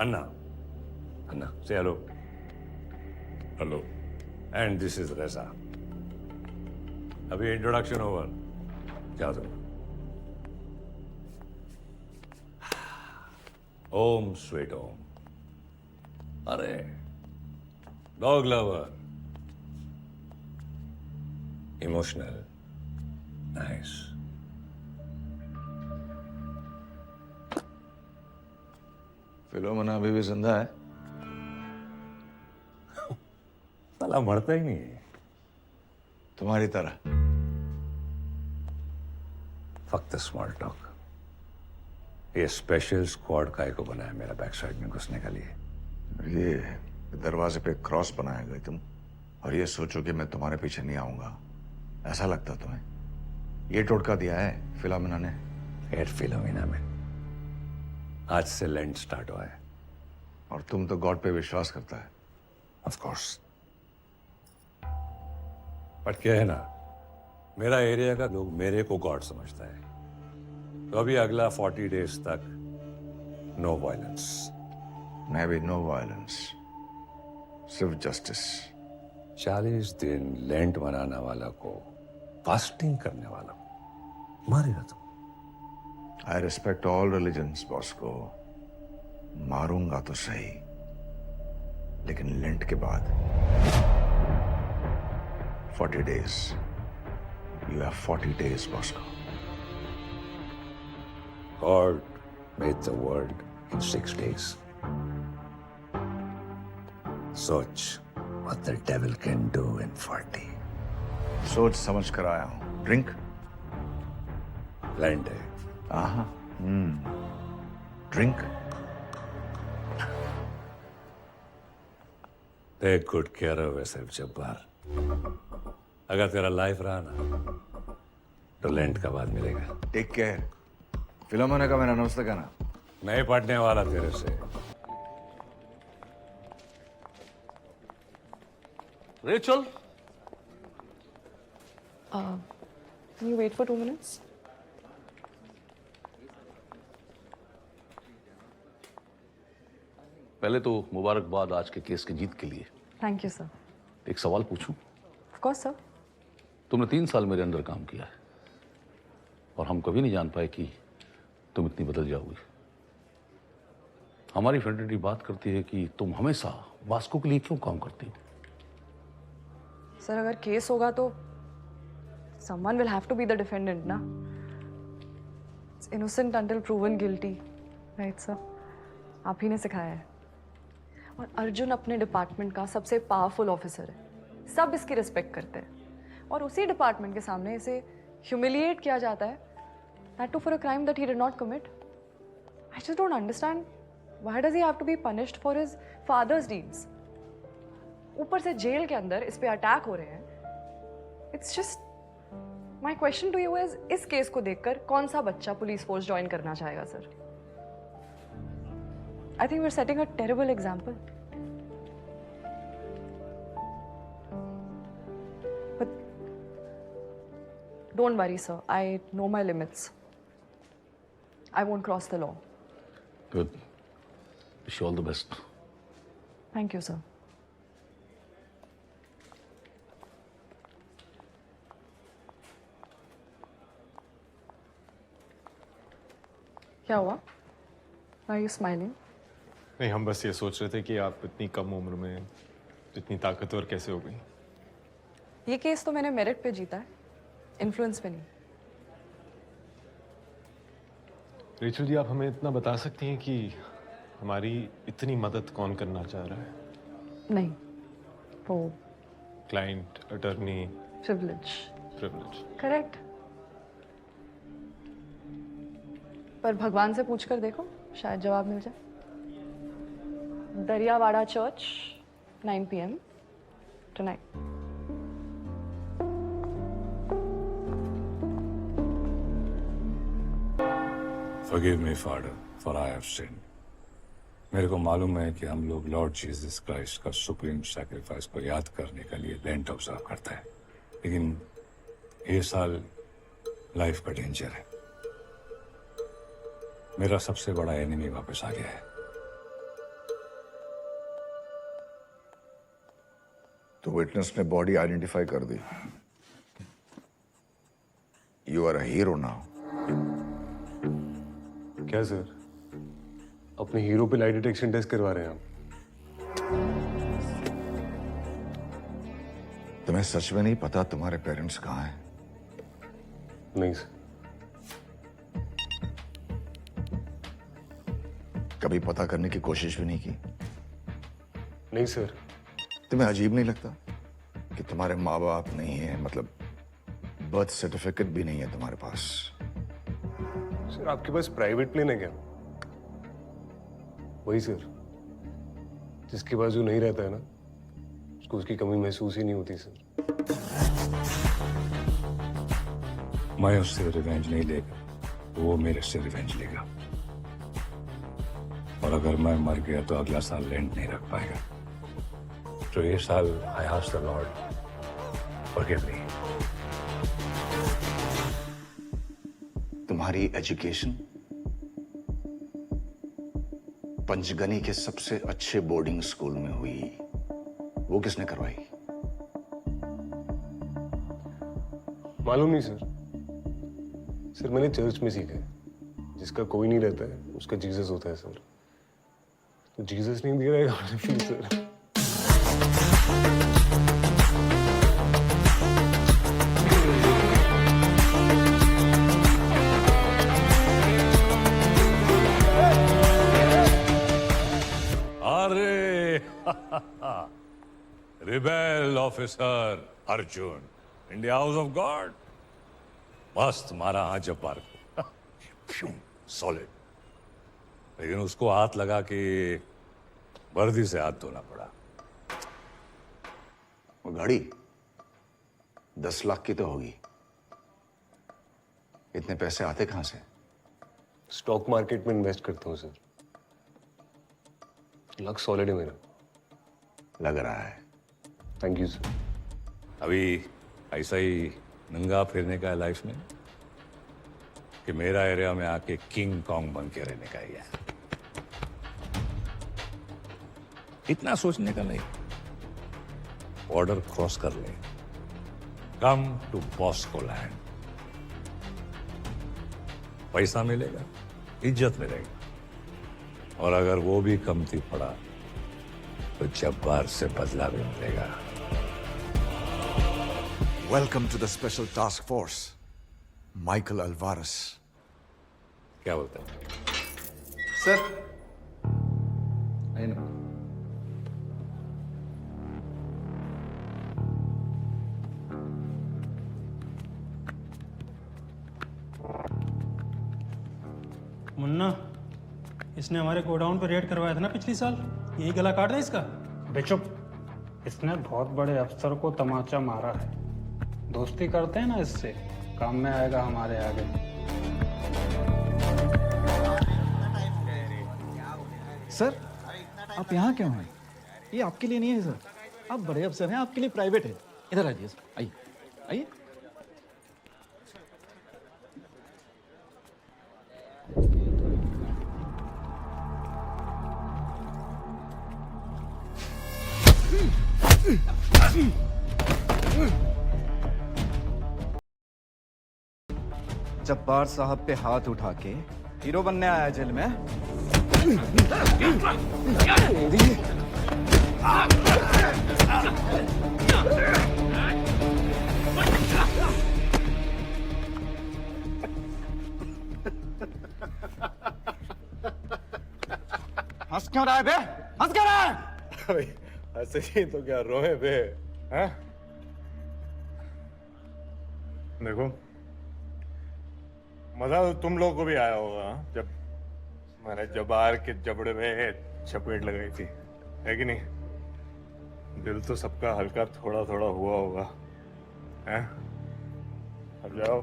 अन्ना, अन्ना से hello. Hello. And this is रेजा। अभी इंट्रोडक्शन ओवर। क्या तुम? ओम स्वीट ओम। अरे dog lover, emotional, nice. Philomena अभी भी जिंदा है? साला मरता ही नहीं है। तुम्हारी तरह। फक्त स्मॉल टॉक। ये स्पेशल स्क्वाड काय को बनाया मेरा बैक साइड में घुसने के लिए। ये दरवाजे पे क्रॉस बनाया गए तुम, और ये सोचो कि मैं तुम्हारे पीछे नहीं आऊंगा, ऐसा लगता तुम्हें? ये टोटका दिया है फिलोमिना ने? एट फिलोमिना में आज से लैंड स्टार्ट हुआ है। और तुम तो गॉड पे विश्वास करता है। Of course. बट क्या है ना, मेरा एरिया का लोग मेरे को गॉड समझता है। तो अभी अगला 40 डेज तक नो वायलेंस। मैं भी नो वायलेंस, सिर्फ जस्टिस। 40 दिन लेंट मनाने वाला को, फास्टिंग करने वाला को मारेगा तुम? I respect all religions boss को। मारूंगा तो सही, लेकिन लेंट के बाद 40 days. You have 40 days boss को। God made the world in 6 days. सोच what the devil can do in 40. सोच समझ कर आया हूं। ड्रिंक? लैंड है। Drink? Take good care of yourself Jabbar. अगर तेरा लाइफ रहा ना तो लैंड का बाद मिलेगा। Take care. फिलोमिना का मेरा नमस्ते कहना। नहीं पढ़ने वाला तेरे से। Rachel, can you wait for 2 minutes? पहले तो मुबारकबाद आज के केस की जीत के लिए। Thank you, sir. एक सवाल पूछूं? Of course, sir. तुमने 3 साल मेरे अंडर काम किया है और हम कभी नहीं जान पाए कि तुम इतनी बदल जाओगी। हमारी फ्रेंडली बात करती है कि तुम हमेशा वास्को के लिए क्यों काम करती हो? सर अगर केस होगा तो someone will have to be the defendant ना। It's innocent until proven guilty, right sir? आप ही ने सिखाया है। और अर्जुन अपने डिपार्टमेंट का सबसे पावरफुल ऑफिसर है, सब इसकी रिस्पेक्ट करते हैं, और उसी डिपार्टमेंट के सामने इसे ह्यूमिलिएट किया जाता है, that too for a crime that he did not commit. I just don't understand, why does he have to be punished for his father's deeds? ऊपर से जेल के अंदर इस पे अटैक हो रहे हैं। It's just, my question to you is, इस केस को देखकर कौन सा बच्चा पुलिस फोर्स ज्वाइन करना चाहेगा sir? I think we're setting a terrible example. But don't worry, sir. I know my limits. I won't cross the law. Good. Wish you all the best. Thank you, sir. क्या हुआ? Are you smiling? नहीं, हम बस ये सोच रहे थे कि आप इतनी कम उम्र में इतनी ताकतवर कैसे हो गई। ये केस तो मैंने मेरिट पे जीता है, इन्फ्लुएंस पे नहीं। रेचल जी, आप हमें इतना बता सकती हैं कि हमारी इतनी मदद कौन करना चाह रहा है? नहीं, वो क्लाइंट, अटर्नी, प्रिविलेज। करेक्ट। पर भगवान से पूछकर देखो, शायद जवाब मिल जाए। दरियावाड़ा church, 9 p.m. tonight. Forgive me, Father, for I have sinned. मेरे को मालूम है कि हम लोग लॉर्ड जीसस क्राइस्ट का सुप्रीम सैक्रिफाइस को याद करने के लिए लेंट ऑब्जर्व करते हैं, लेकिन ये साल लाइफ का डेंजर है। मेरा सबसे बड़ा एनिमी वापस आ गया है। तो विटनेस ने बॉडी आइडेंटिफाई कर दी। You are a hero now. क्या सर, अपने हीरो पे लाई डिटेक्शन टेस्ट करवा रहे हैं आप? तुम्हें सच में नहीं पता तुम्हारे पेरेंट्स कहाँ हैं? नहीं सर। कभी पता करने की कोशिश भी नहीं की? नहीं सर। तुम्हें अजीब नहीं लगता कि तुम्हारे माँ बाप नहीं है, मतलब बर्थ सर्टिफिकेट भी नहीं है तुम्हारे पास? सर, आपके पास प्राइवेट प्लेन है क्या? वही सर, जिसके पास जो नहीं रहता है ना, उसको उसकी कमी महसूस ही नहीं होती सर। मैं उससे रिवेंज नहीं लेगा, वो मेरे से रिवेंज लेगा। और अगर मैं मर गया तो अगला साल लेंट नहीं रख पाएगा। तो ये साल I ask the Lord, forgive me. तुम्हारी एजुकेशन पंचगनी के सबसे अच्छे बोर्डिंग स्कूल में हुई, वो किसने करवाई? मालूम नहीं सर। सर, मैंने चर्च में सीखा है, जिसका कोई नहीं रहता है उसका जीसस होता है सर। तो जीसस नहीं दे रहा है fees sir. Rebel officer Arjun in the house of God. मस्त मारा हाँ जब्बार को, सॉलिड। लेकिन उसको हाथ लगा के वर्दी से हाथ धोना पड़ा। वो गाड़ी 10 लाख की तो होगी। इतने पैसे आते कहां से? स्टॉक मार्केट में इन्वेस्ट करता हूँ सर। लक सॉलिड है मेरा। लग रहा है। Thank you sir. अभी ऐसा ही नंगा फिरने का है लाइफ में कि मेरा एरिया में आके किंग कॉन्ग बन के रहने का ही है। इतना सोचने का नहीं, बॉर्डर क्रॉस कर ले, कम टू बॉस्को लैंड। पैसा मिलेगा, इज्जत मिलेगा, और अगर वो भी कमती पड़ा तो जब्बार से बदला भी मिलेगा। Welcome to the Special Task Force, Michael Alvarez. क्या बोलता है? सर आइए ना। मुन्ना, इसने हमारे गोडाउन पर रेड करवाया था ना पिछली साल, यही गला काट दे इसका। बेचुप, इसने बहुत बड़े अफसर को तमाचा मारा है। दोस्ती करते हैं ना इससे, काम में आएगा हमारे आगे। सर आप यहाँ क्यों हैं? ये आपके लिए नहीं है सर, आप बड़े अफसर हैं, आपके लिए प्राइवेट है। इधर आ जाइए सर, आइए आइए। जब्बार साहब पे हाथ उठा के हीरो बनने आया जेल में। हंस क्यों रहा है बे? हंस क्यों रहा है? भाई ऐसे ही तो क्या रोए बे? हैं? देखो, मजा तो तुम लोगों को भी आया होगा जब मैंने जबार के जबड़े में चपेट लगाई थी, है कि नहीं? दिल तो सबका हल्का थोड़ा थोड़ा हुआ होगा, हैं? अब जाओ,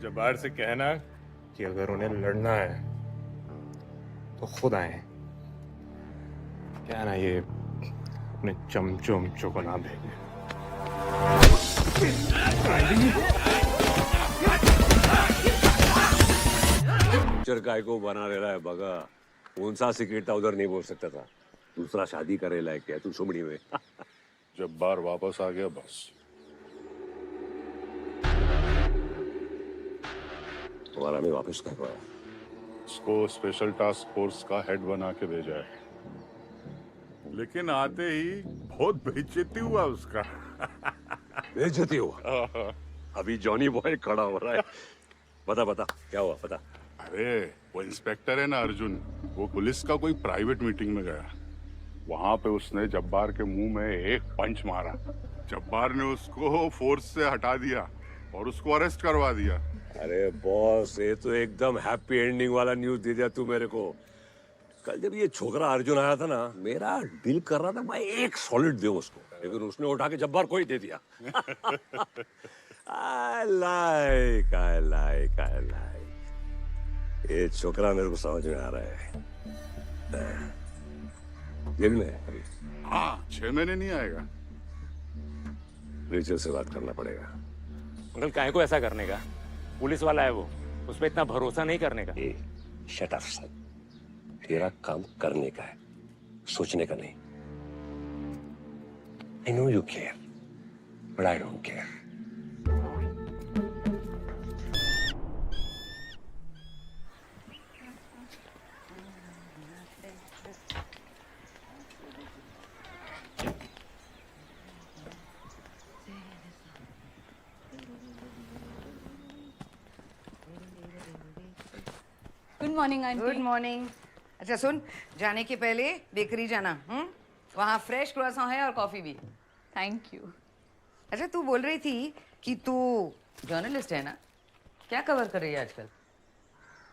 जबार से कहना कि अगर उन्हें लड़ना है तो खुद आए। क्या ना, ये अपने चमचों उमचों को ना भेजे। काय को बना रहा है बगा? कौन सा सिक्रेट था उधर नहीं बोल सकता था? दूसरा शादी करे लायक क्या तू सुमड़ी में? जब्बार वापस आ गया बस। तुम्हारा मैं वापस कर रहा हूँ। इसको स्पेशल टास्क फोर्स का हेड बना के भेजा है, लेकिन आते ही बहुत बेइज्जती हुआ उसका। बेइज्जती हुआ? अभी जॉनी बॉय खड़ा हो रहा है। बता बता क्या हुआ, बता। अरे वो इंस्पेक्टर है ना अर्जुन, वो पुलिस का कोई प्राइवेट मीटिंग में गया। वहां पे उसने जब्बार के मुंह में एक पंच मारा। जब्बार ने उसको फोर्स से हटा दिया और उसको अरेस्ट करवा दिया। अरे बॉस, ये तो एकदम हैप्पी एंडिंग वाला न्यूज दे दिया तू मेरे को। कल जब ये छोकरा अर्जुन आया था ना, मेरा दिल कर रहा था मैं एक सॉलिड दूं उसको, लेकिन उसने उठा के जब्बार को ही दे दिया। I like. ये छोकरा मेरे को समझ में आ रहा है। जेल में अभी? हाँ, 6 महीने नहीं आएगा। रिचल से बात करना पड़ेगा। अंकल काहे को ऐसा करने का? पुलिस वाला है वो, उस पर इतना भरोसा नहीं करने का। शट अप सन, तेरा काम करने का है, सोचने का नहीं। I know you care, but I don't care. Good morning aunty. Good morning. अच्छा सुन, जाने के पहले बेकरी जाना, वहाँ फ्रेश क्रोएसन है और कॉफी भी। Thank you. अच्छा तू बोल रही थी कि तू जर्नलिस्ट है ना? क्या कवर कर रही है आजकल?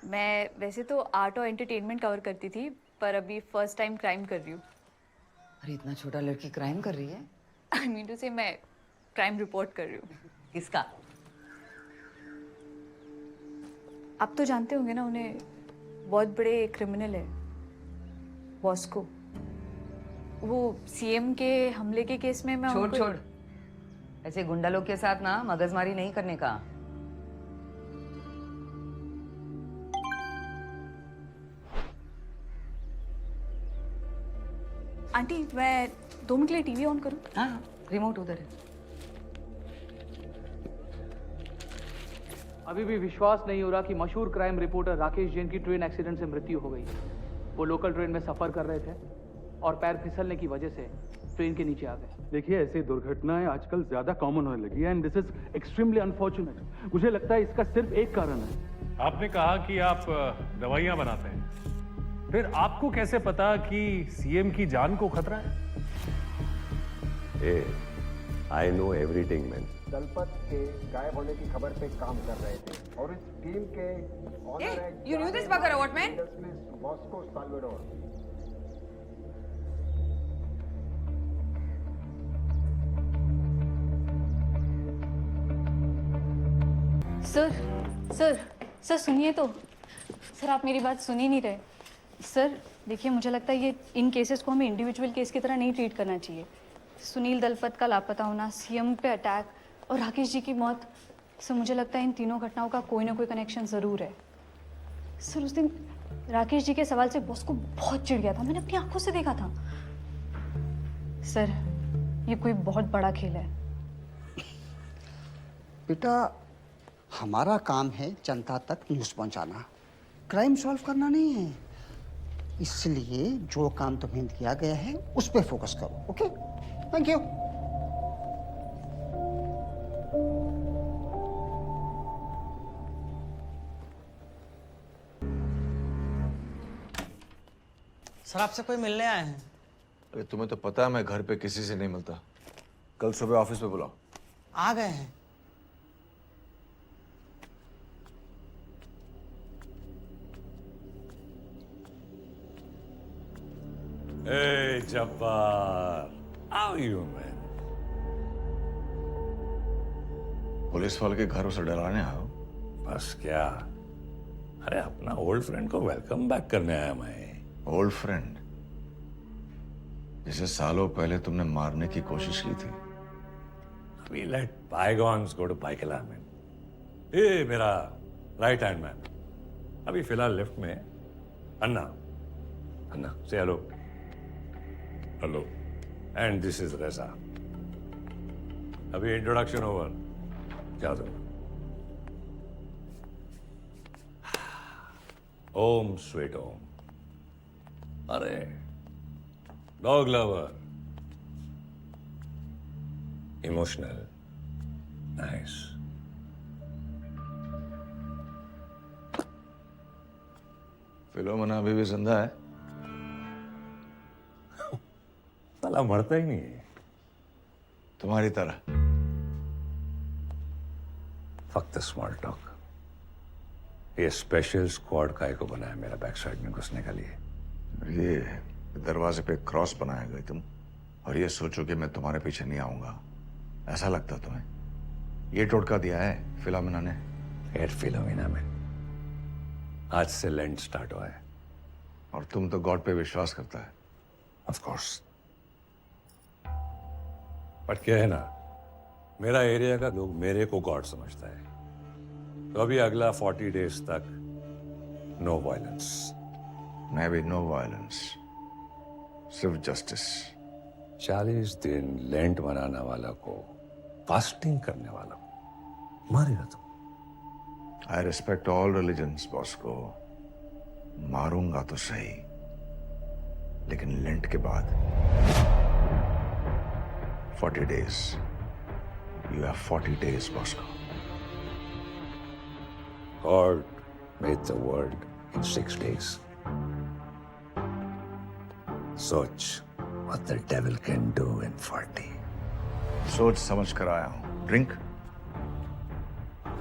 मैं वैसे तो आर्ट और एंटरटेनमेंट कवर करती थी, पर अभी फर्स्ट टाइम क्राइम कर रही हूँ। अरे इतना छोटा लड़की क्राइम कर रही है? आई मीन टू से मैं क्राइम रिपोर्ट कर रही हूँ। किसका? आप तो जानते होंगे ना उन्हें, बहुत बड़े क्रिमिनल है बॉस्को। वो सीएम के हमले के केस में मैं छोड़ ऐसे गुंडा लोग के साथ ना मगजमारी नहीं करने का। आंटी मैं 2 मिनट के लिए टीवी ऑन करूं? हाँ, रिमोट उधर है। अभी भी विश्वास नहीं हो रहा कि मशहूर क्राइम रिपोर्टर राकेश जैन की ट्रेन एक्सीडेंट से मृत्यु हो गई। वो लोकल ट्रेन में सफर कर रहे थे और पैर फिसलने की वजह से ट्रेन के नीचे आ गए। देखिए, ऐसी दुर्घटनाएं आजकल ज्यादा कॉमन होने लगी है and this is extremely unfortunate. मुझे लगता है इसका सिर्फ एक कारण है, आपने कहा कि आप दवाइयां बनाते हैं, फिर आपको कैसे पता कि सीएम की जान को खतरा है? I know everything man. Dalpat के गायब होने की खबर पे काम कर रहे थे और इस टीम के ऑनर है You knew this bugger, what man? Bosco Salvador. Sir sir sir सुनिए तो। सर आप मेरी बात सुन ही नहीं रहे। सर देखिए मुझे लगता है ये इन केसेस को हमें इंडिविजुअल केस की तरह नहीं ट्रीट करना चाहिए। सुनील दलपत का लापता होना, सीएम पे अटैक और राकेश जी की मौत, सर मुझे लगता है इन तीनों घटनाओं का कोई ना कोई कनेक्शन ज़रूर है। सर उस दिन राकेश जी के सवाल से बॉस को बहुत चिढ़ गया था, मैंने अपनी आंखों से देखा था। सर ये कोई बहुत बड़ा खेल है। बेटा हमारा काम है जनता तक न्यूज़ पहुंचाना, क्राइम सॉल्व करना नहीं है। इसलिए जो काम तुम्हें दिया गया है उस पर फोकस करो। Okay, thank you. सर आपसे कोई मिलने आए हैं। अरे तुम्हें तो पता है मैं घर पे किसी से नहीं मिलता। कल सुबह ऑफिस पे बुलाओ। आ गए हैं। Hey, Jabbar. How are you, man? Police वाले के घर उसे डराने आओ। बस क्या? अरे अपना ओल्ड फ्रेंड को वेलकम बैक करने आया मैं। ओल्ड फ्रेंड जिसे सालों पहले तुमने मारने की कोशिश की थी। We let bygones go to bygones, man. ए मेरा राइट हैंड मैन, अभी फिलहाल लिफ्ट में अन्ना। अन्ना से hello. Hello. And this is रेजा। अभी इंट्रोडक्शन ओवर। क्या दो? ओम स्वीट ओम। अरे dog lover, emotional, nice. Philomena अभी भी जिंदा है? साला मरता ही नहीं है। तुम्हारी तरह। Fuck the small talk. ये स्पेशल स्क्वाड काय को बनाया मेरा बैक साइड में घुसने के लिए। ये दरवाजे पे क्रॉस बनाए गए तुम, और ये सोचो कि मैं तुम्हारे पीछे नहीं आऊंगा। ऐसा लगता तुम्हें? ये टोटका दिया है फिलोमिना ने? एट फिलोमिना में आज से लैंड स्टार्ट हुआ है। और तुम तो गॉड पे विश्वास करता है। Of course. बट क्या है ना, मेरा एरिया का लोग मेरे को गॉड समझता है। तो अभी अगला 40 डेज तक नो वायलेंस। मैं भी नो वायलेंस, सिर्फ जस्टिस। 40 दिन लेंट मनाने वाला को, फास्टिंग करने वाला को मारेगा तुम। I respect all religions boss को। मारूंगा तो सही, लेकिन लेंट के बाद 40 days. You have 40 days boss को। God made the world in 6 days. सोच what the devil can do in 40. सोच समझ कर आया हूं। ड्रिंक?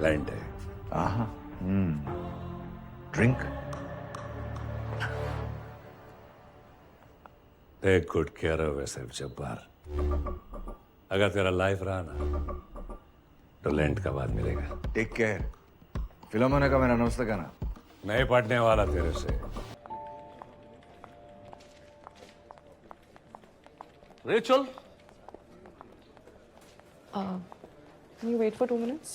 लैंड है। Drink? Take good care of yourself Jabbar. अगर तेरा लाइफ रहा ना तो लैंड का बाद मिलेगा। Take care. फिलोमिना का मेरा नमस्ते कहना। नहीं पढ़ने वाला तेरे से। Rachel, can you wait for 2 minutes?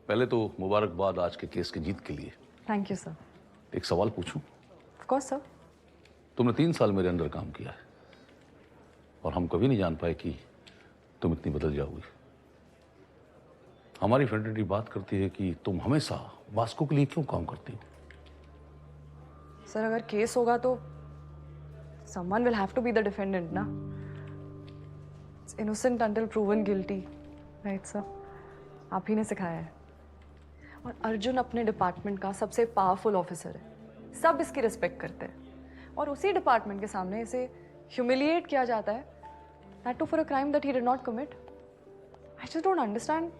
पहले तो मुबारकबाद आज के केस की जीत के लिए। Thank you, sir. एक सवाल पूछूं? Of course, sir. तुमने 3 साल मेरे अंडर काम किया है और हम कभी नहीं जान पाए कि तुम इतनी बदल जाओगी। हमारी फ्रेंडली बात करती है कि तुम हमेशा वास्को के लिए क्यों काम करती हो? सर अगर केस होगा तो someone will have to be the defendant ना। Innocent until proven guilty, right sir? आप ही ने सिखाया है। और अर्जुन अपने डिपार्टमेंट का सबसे पावरफुल ऑफिसर है, सब इसकी रिस्पेक्ट करते हैं, और उसी डिपार्टमेंट के सामने इसे ह्यूमिलिएट किया जाता है, that too for a crime that he did not commit. I just don't understand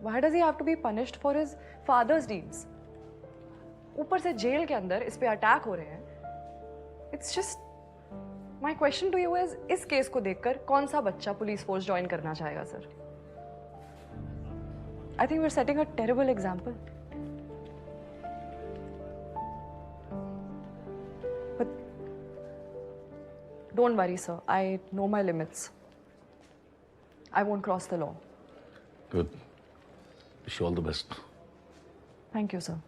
why does he have to be punished for his father's deeds. ऊपर से जेल के अंदर इस पे अटैक हो रहे हैं। It's just my question to you is, इस केस को देखकर कौन सा बच्चा पुलिस फोर्स ज्वाइन करना चाहेगा sir? I think we are setting a terrible example. But don't worry sir, I know my limits. I won't cross the law. Good, wish you all the best. Thank you sir.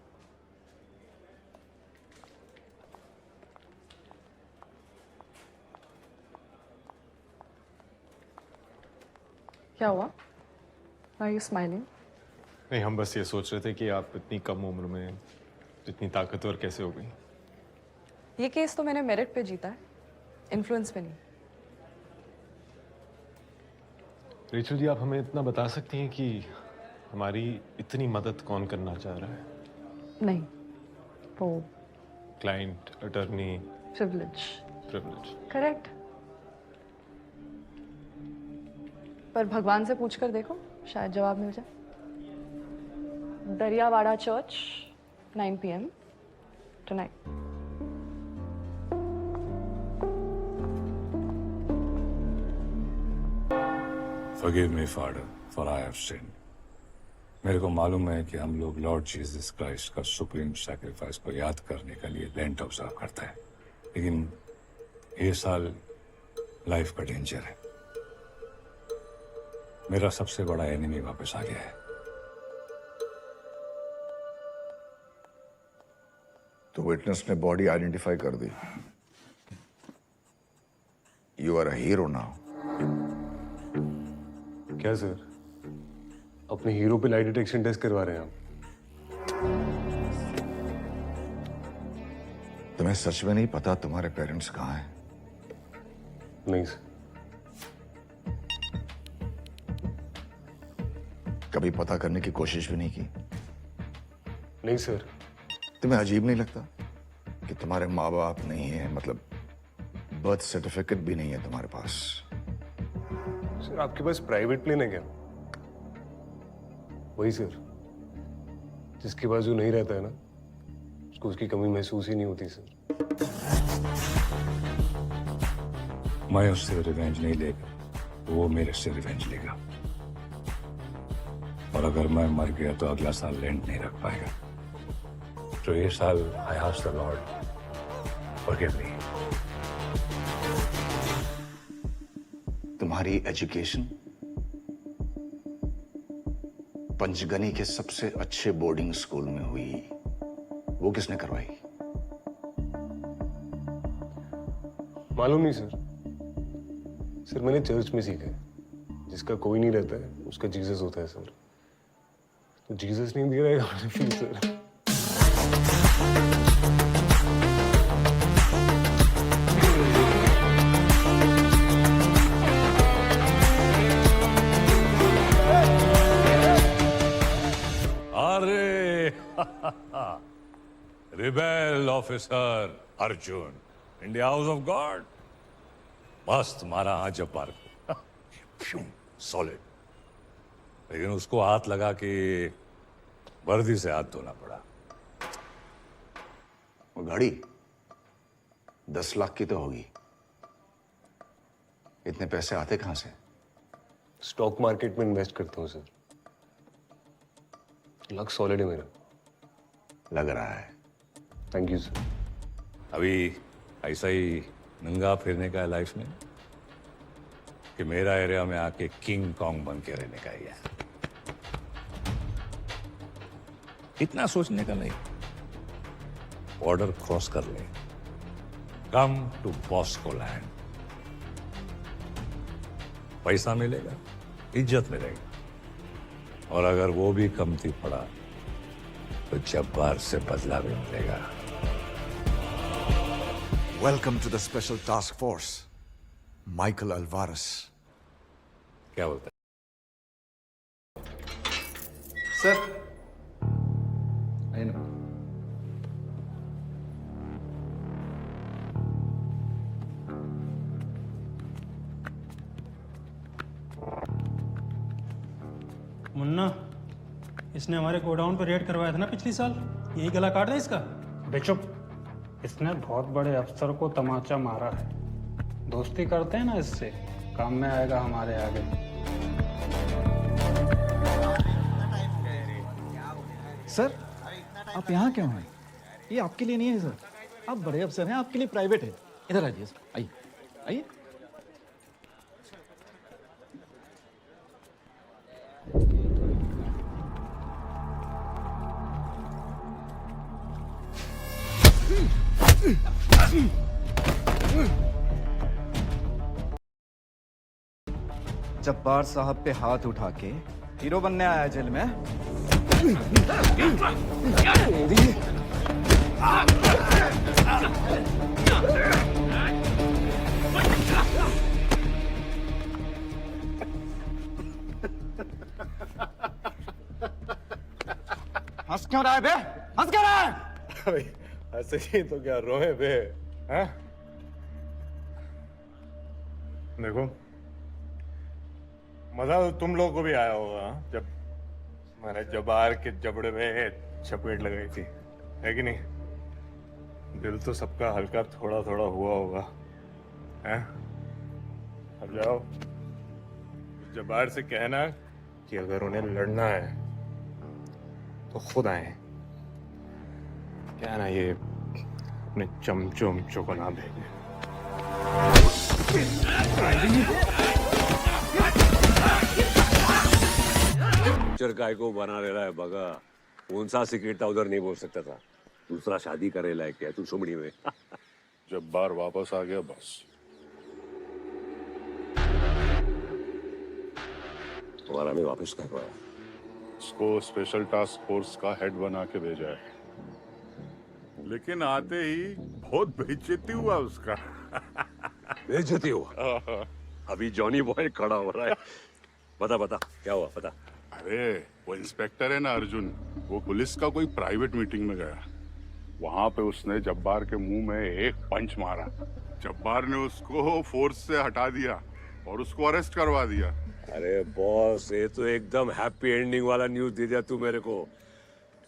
क्या हुआ? Are you smiling? नहीं, हम बस ये सोच रहे थे कि आप इतनी कम उम्र में इतनी ताकतवर कैसे हो गई। ये केस तो मैंने मेरिट पे जीता है, इन्फ्लुएंस पे नहीं। रेचल जी, आप हमें इतना बता सकती हैं कि हमारी इतनी मदद कौन करना चाह रहा है? नहीं, वो क्लाइंट, अटर्नी, प्रिविलेज। करेक्ट। पर भगवान से पूछकर देखो, शायद जवाब मिल जाए। दरियावाड़ा church, 9 PM tonight. Forgive me, Father, for I have sinned. मेरे को मालूम है कि हम लोग लॉर्ड जीसस क्राइस्ट का सुप्रीम सैक्रिफाइस को याद करने के लिए लेंट ऑब्जर्व करते हैं, लेकिन ये साल लाइफ का डेंजर है। मेरा सबसे बड़ा एनिमी वापस आ गया है। तो विटनेस ने बॉडी आइडेंटिफाई कर दी। You are a hero now. क्या सर, अपने हीरो पे लाइट डिटेक्शन टेस्ट करवा रहे हैं आप? तुम्हें सच में नहीं पता तुम्हारे पेरेंट्स कहाँ हैं? नहीं सर। कभी पता करने की कोशिश भी नहीं की? नहीं सर। तुम्हें अजीब नहीं लगता कि तुम्हारे माँ बाप नहीं है, मतलब बर्थ सर्टिफिकेट भी नहीं है तुम्हारे पास? सर, आपके पास प्राइवेट प्लेन है क्या? वही सर, जिसके पास जो नहीं रहता है ना, उसको उसकी कमी महसूस ही नहीं होती सर। मैं उससे रिवेंज नहीं लेगा, वो मेरे से रिवेंज लेगा। और अगर मैं मर गया तो अगला साल लेंट नहीं रख पाएगा। तो ये साल I ask the Lord, forgive me. तुम्हारी एजुकेशन पंचगनी के सबसे अच्छे बोर्डिंग स्कूल में हुई, वो किसने करवाई? मालूम नहीं सर। सर, मैंने चर्च में सीखा है, जिसका कोई नहीं रहता है उसका जीसस होता है सर। तो जीसस नहीं दे रहेगा मुझे फीस सर। अरे rebel officer Arjun in the house of God. मस्त मारा हाँ जब्बार को, सॉलिड। लेकिन उसको हाथ लगा के वर्दी से हाथ धोना पड़ा। वो गाड़ी 10 लाख की तो होगी। इतने पैसे आते कहां से? स्टॉक मार्केट में इन्वेस्ट करता हूँ सर। लक सॉलिड है मेरा। लग रहा है। Thank you sir. अभी ऐसा ही नंगा फिरने का है लाइफ में, कि मेरा एरिया में आके किंग कॉन्ग बन के रहने का ही है। इतना सोचने का नहीं, बॉर्डर क्रॉस कर ले, कम टू बॉस्को लैंड। पैसा मिलेगा, इज्जत मिलेगी, और अगर वो भी कमती पड़ा तो जब्बार से बदला भी मिलेगा। Welcome to the Special Task Force, Michael Alvarez. क्या बोलता सर आई नो मुन्ना, इसने हमारे गोडाउन पर रेड करवाया था ना पिछली साल, यही गला काट दे इसका। बे चुप। इसने बहुत बड़े अफसर को तमाचा मारा है। दोस्ती करते हैं ना इससे, काम में आएगा हमारे आगे। सर आप यहाँ क्यों हैं? ये आपके लिए नहीं है सर, आप बड़े अफसर हैं, आपके लिए प्राइवेट है। इधर आइए सर, आइए आइए। जब्बार साहब पे हाथ उठा के हीरो बनने आया जेल में। हंस क्यों रहा है बे? हंस क्यों रहा है? अरे ऐसे ही तो क्या रोए बे, हैं? देखो, मजा तो तुम लोगों को भी आया होगा जब मैंने जबार के जबड़े में चपेट लगाई थी, है कि नहीं? दिल तो सबका हल्का थोड़ा थोड़ा हुआ होगा, हैं? अब जाओ, जबार से कहना कि अगर उन्हें लड़ना है तो खुद आए, क्या ना ये अपने चमचों उमचों को ना भेजे। पिक्चर काय को बना रहा है बगा? कौन सा सिक्रेट था उधर नहीं बोल सकता था? दूसरा शादी करे लायक क्या तू सुमड़ी में? जब्बार वापस आ गया बस। तुम्हारा मैं वापस कर पाया। उसको स्पेशल टास्क फोर्स का हेड बना के भेजा है, लेकिन आते ही बहुत बेइज्जती हुआ उसका। बेइज्जती हुआ? अभी जॉनी बॉय खड़ा हो रहा है। बता बता क्या हुआ, बता। अरे वो इंस्पेक्टर है ना अर्जुन, वो पुलिस का कोई प्राइवेट मीटिंग में गया। वहां पे उसने जब्बार के मुंह में एक पंच मारा। जब्बार ने उसको फोर्स से हटा दिया और उसको अरेस्ट करवा दिया। अरे बॉस, ये तो एकदम हैप्पी एंडिंग वाला न्यूज दे दिया तू मेरे को।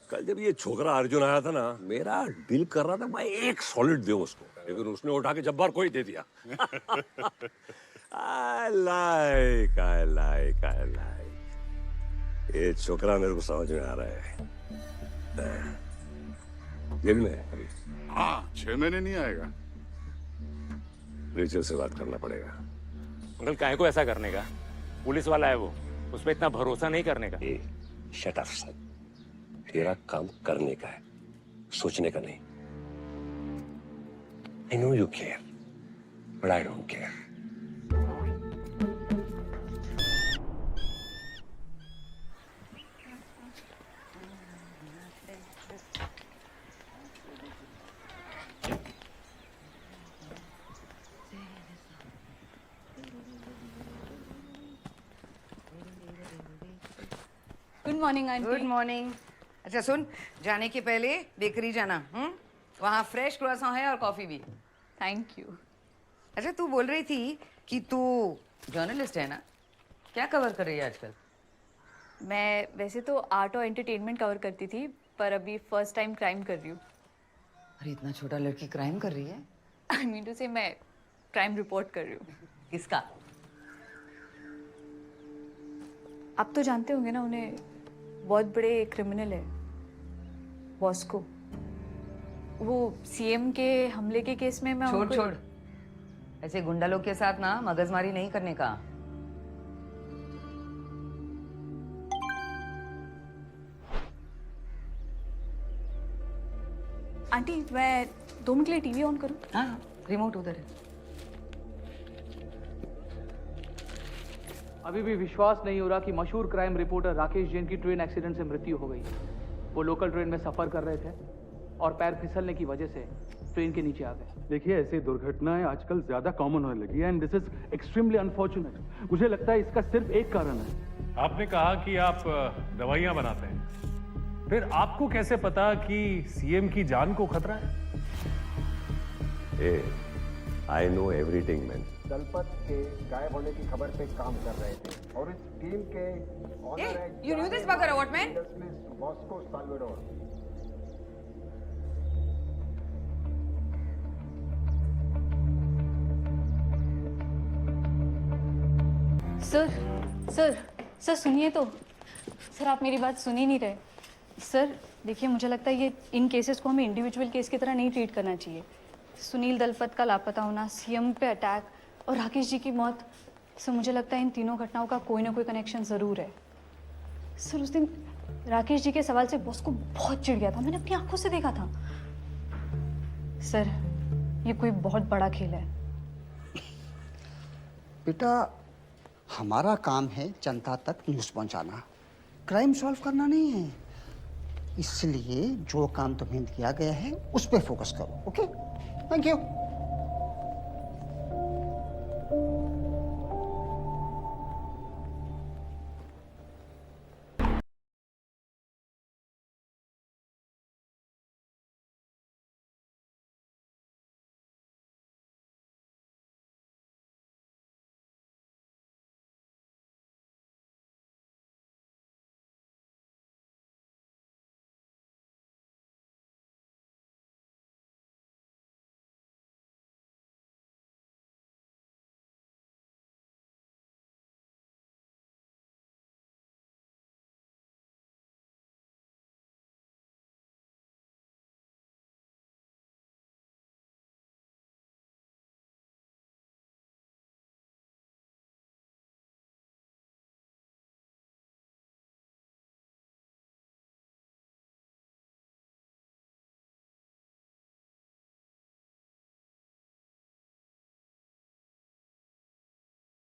कल जब ये छोकरा अर्जुन आया था ना, मेरा दिल कर रहा था मैं एक सॉलिड दूं उसको, लेकिन उसने उठा के जब्बार को ही दे दिया। I like. ये छोकरा मेरे को समझ में आ रहा है। जेल में है अभी। हाँ, 6 महीने नहीं आएगा। रेचल से बात करना पड़ेगा। अंकल काहे को ऐसा करने का? पुलिस वाला है वो, उस पर इतना भरोसा नहीं करने का। शट अप सन, तेरा काम करने का है, सोचने का नहीं। I know you care, but I don't care. Good morning aunty. Good morning. अच्छा सुन, जाने के पहले बेकरी जाना, वहाँ फ्रेश क्रोएसन है और कॉफी भी। Thank you. अच्छा तू बोल रही थी कि तू जर्नलिस्ट है ना, क्या कवर कर रही है आजकल? मैं वैसे तो आर्ट और एंटरटेनमेंट कवर करती थी, पर अभी फर्स्ट टाइम क्राइम कर रही हूँ। अरे इतना छोटा लड़की क्राइम कर रही है? आई मीन टू से मैं क्राइम रिपोर्ट कर रही हूँ। किसका? आप तो जानते होंगे ना उन्हें, बहुत बड़े क्रिमिनल है बॉस्को। वो सीएम के हमले के केस में मैं छोड़ ऐसे गुंडा लोग के साथ ना मगजमारी नहीं करने का। आंटी मैं 2 मिनट के लिए टीवी ऑन करूं? हाँ, रिमोट उधर है। अभी भी विश्वास नहीं हो रहा कि मशहूर क्राइम रिपोर्टर राकेश जैन की ट्रेन एक्सीडेंट से मृत्यु हो गई। वो लोकल ट्रेन में सफर कर रहे थे और पैर फिसलने की वजह से ट्रेन के नीचे आ गए। देखिए ऐसी दुर्घटनाएं आजकल ज्यादा कॉमन होने लगी है and this is extremely unfortunate. मुझे लगता है इसका सिर्फ एक कारण है। आपने कहा कि आप दवाइयां बनाते हैं, फिर आपको कैसे पता कि सीएम की जान को खतरा है? I know everything man. Dalpat के गायब होने की खबर पे काम कर रहे थे और इस टीम के ऑनर है you knew this bugger, what man? Moscow Salvador. Sir सुनिए तो। सर आप मेरी बात सुन ही नहीं रहे। सर देखिए मुझे लगता है ये इन केसेस को हमें इंडिविजुअल केस की तरह नहीं ट्रीट करना चाहिए। सुनील दलपत का लापता होना, सीएम पे अटैक और राकेश जी की मौत, सर मुझे लगता है इन तीनों घटनाओं का कोई ना कोई कनेक्शन ज़रूर है। सर उस दिन राकेश जी के सवाल से बॉस को बहुत चिढ़ गया था, मैंने अपनी आंखों से देखा था। सर ये कोई बहुत बड़ा खेल है। बेटा हमारा काम है जनता तक न्यूज़ पहुंचाना, क्राइम सॉल्व करना नहीं है। इसलिए जो काम तुम्हें दिया गया है उस पर फोकस करो। Okay, thank you.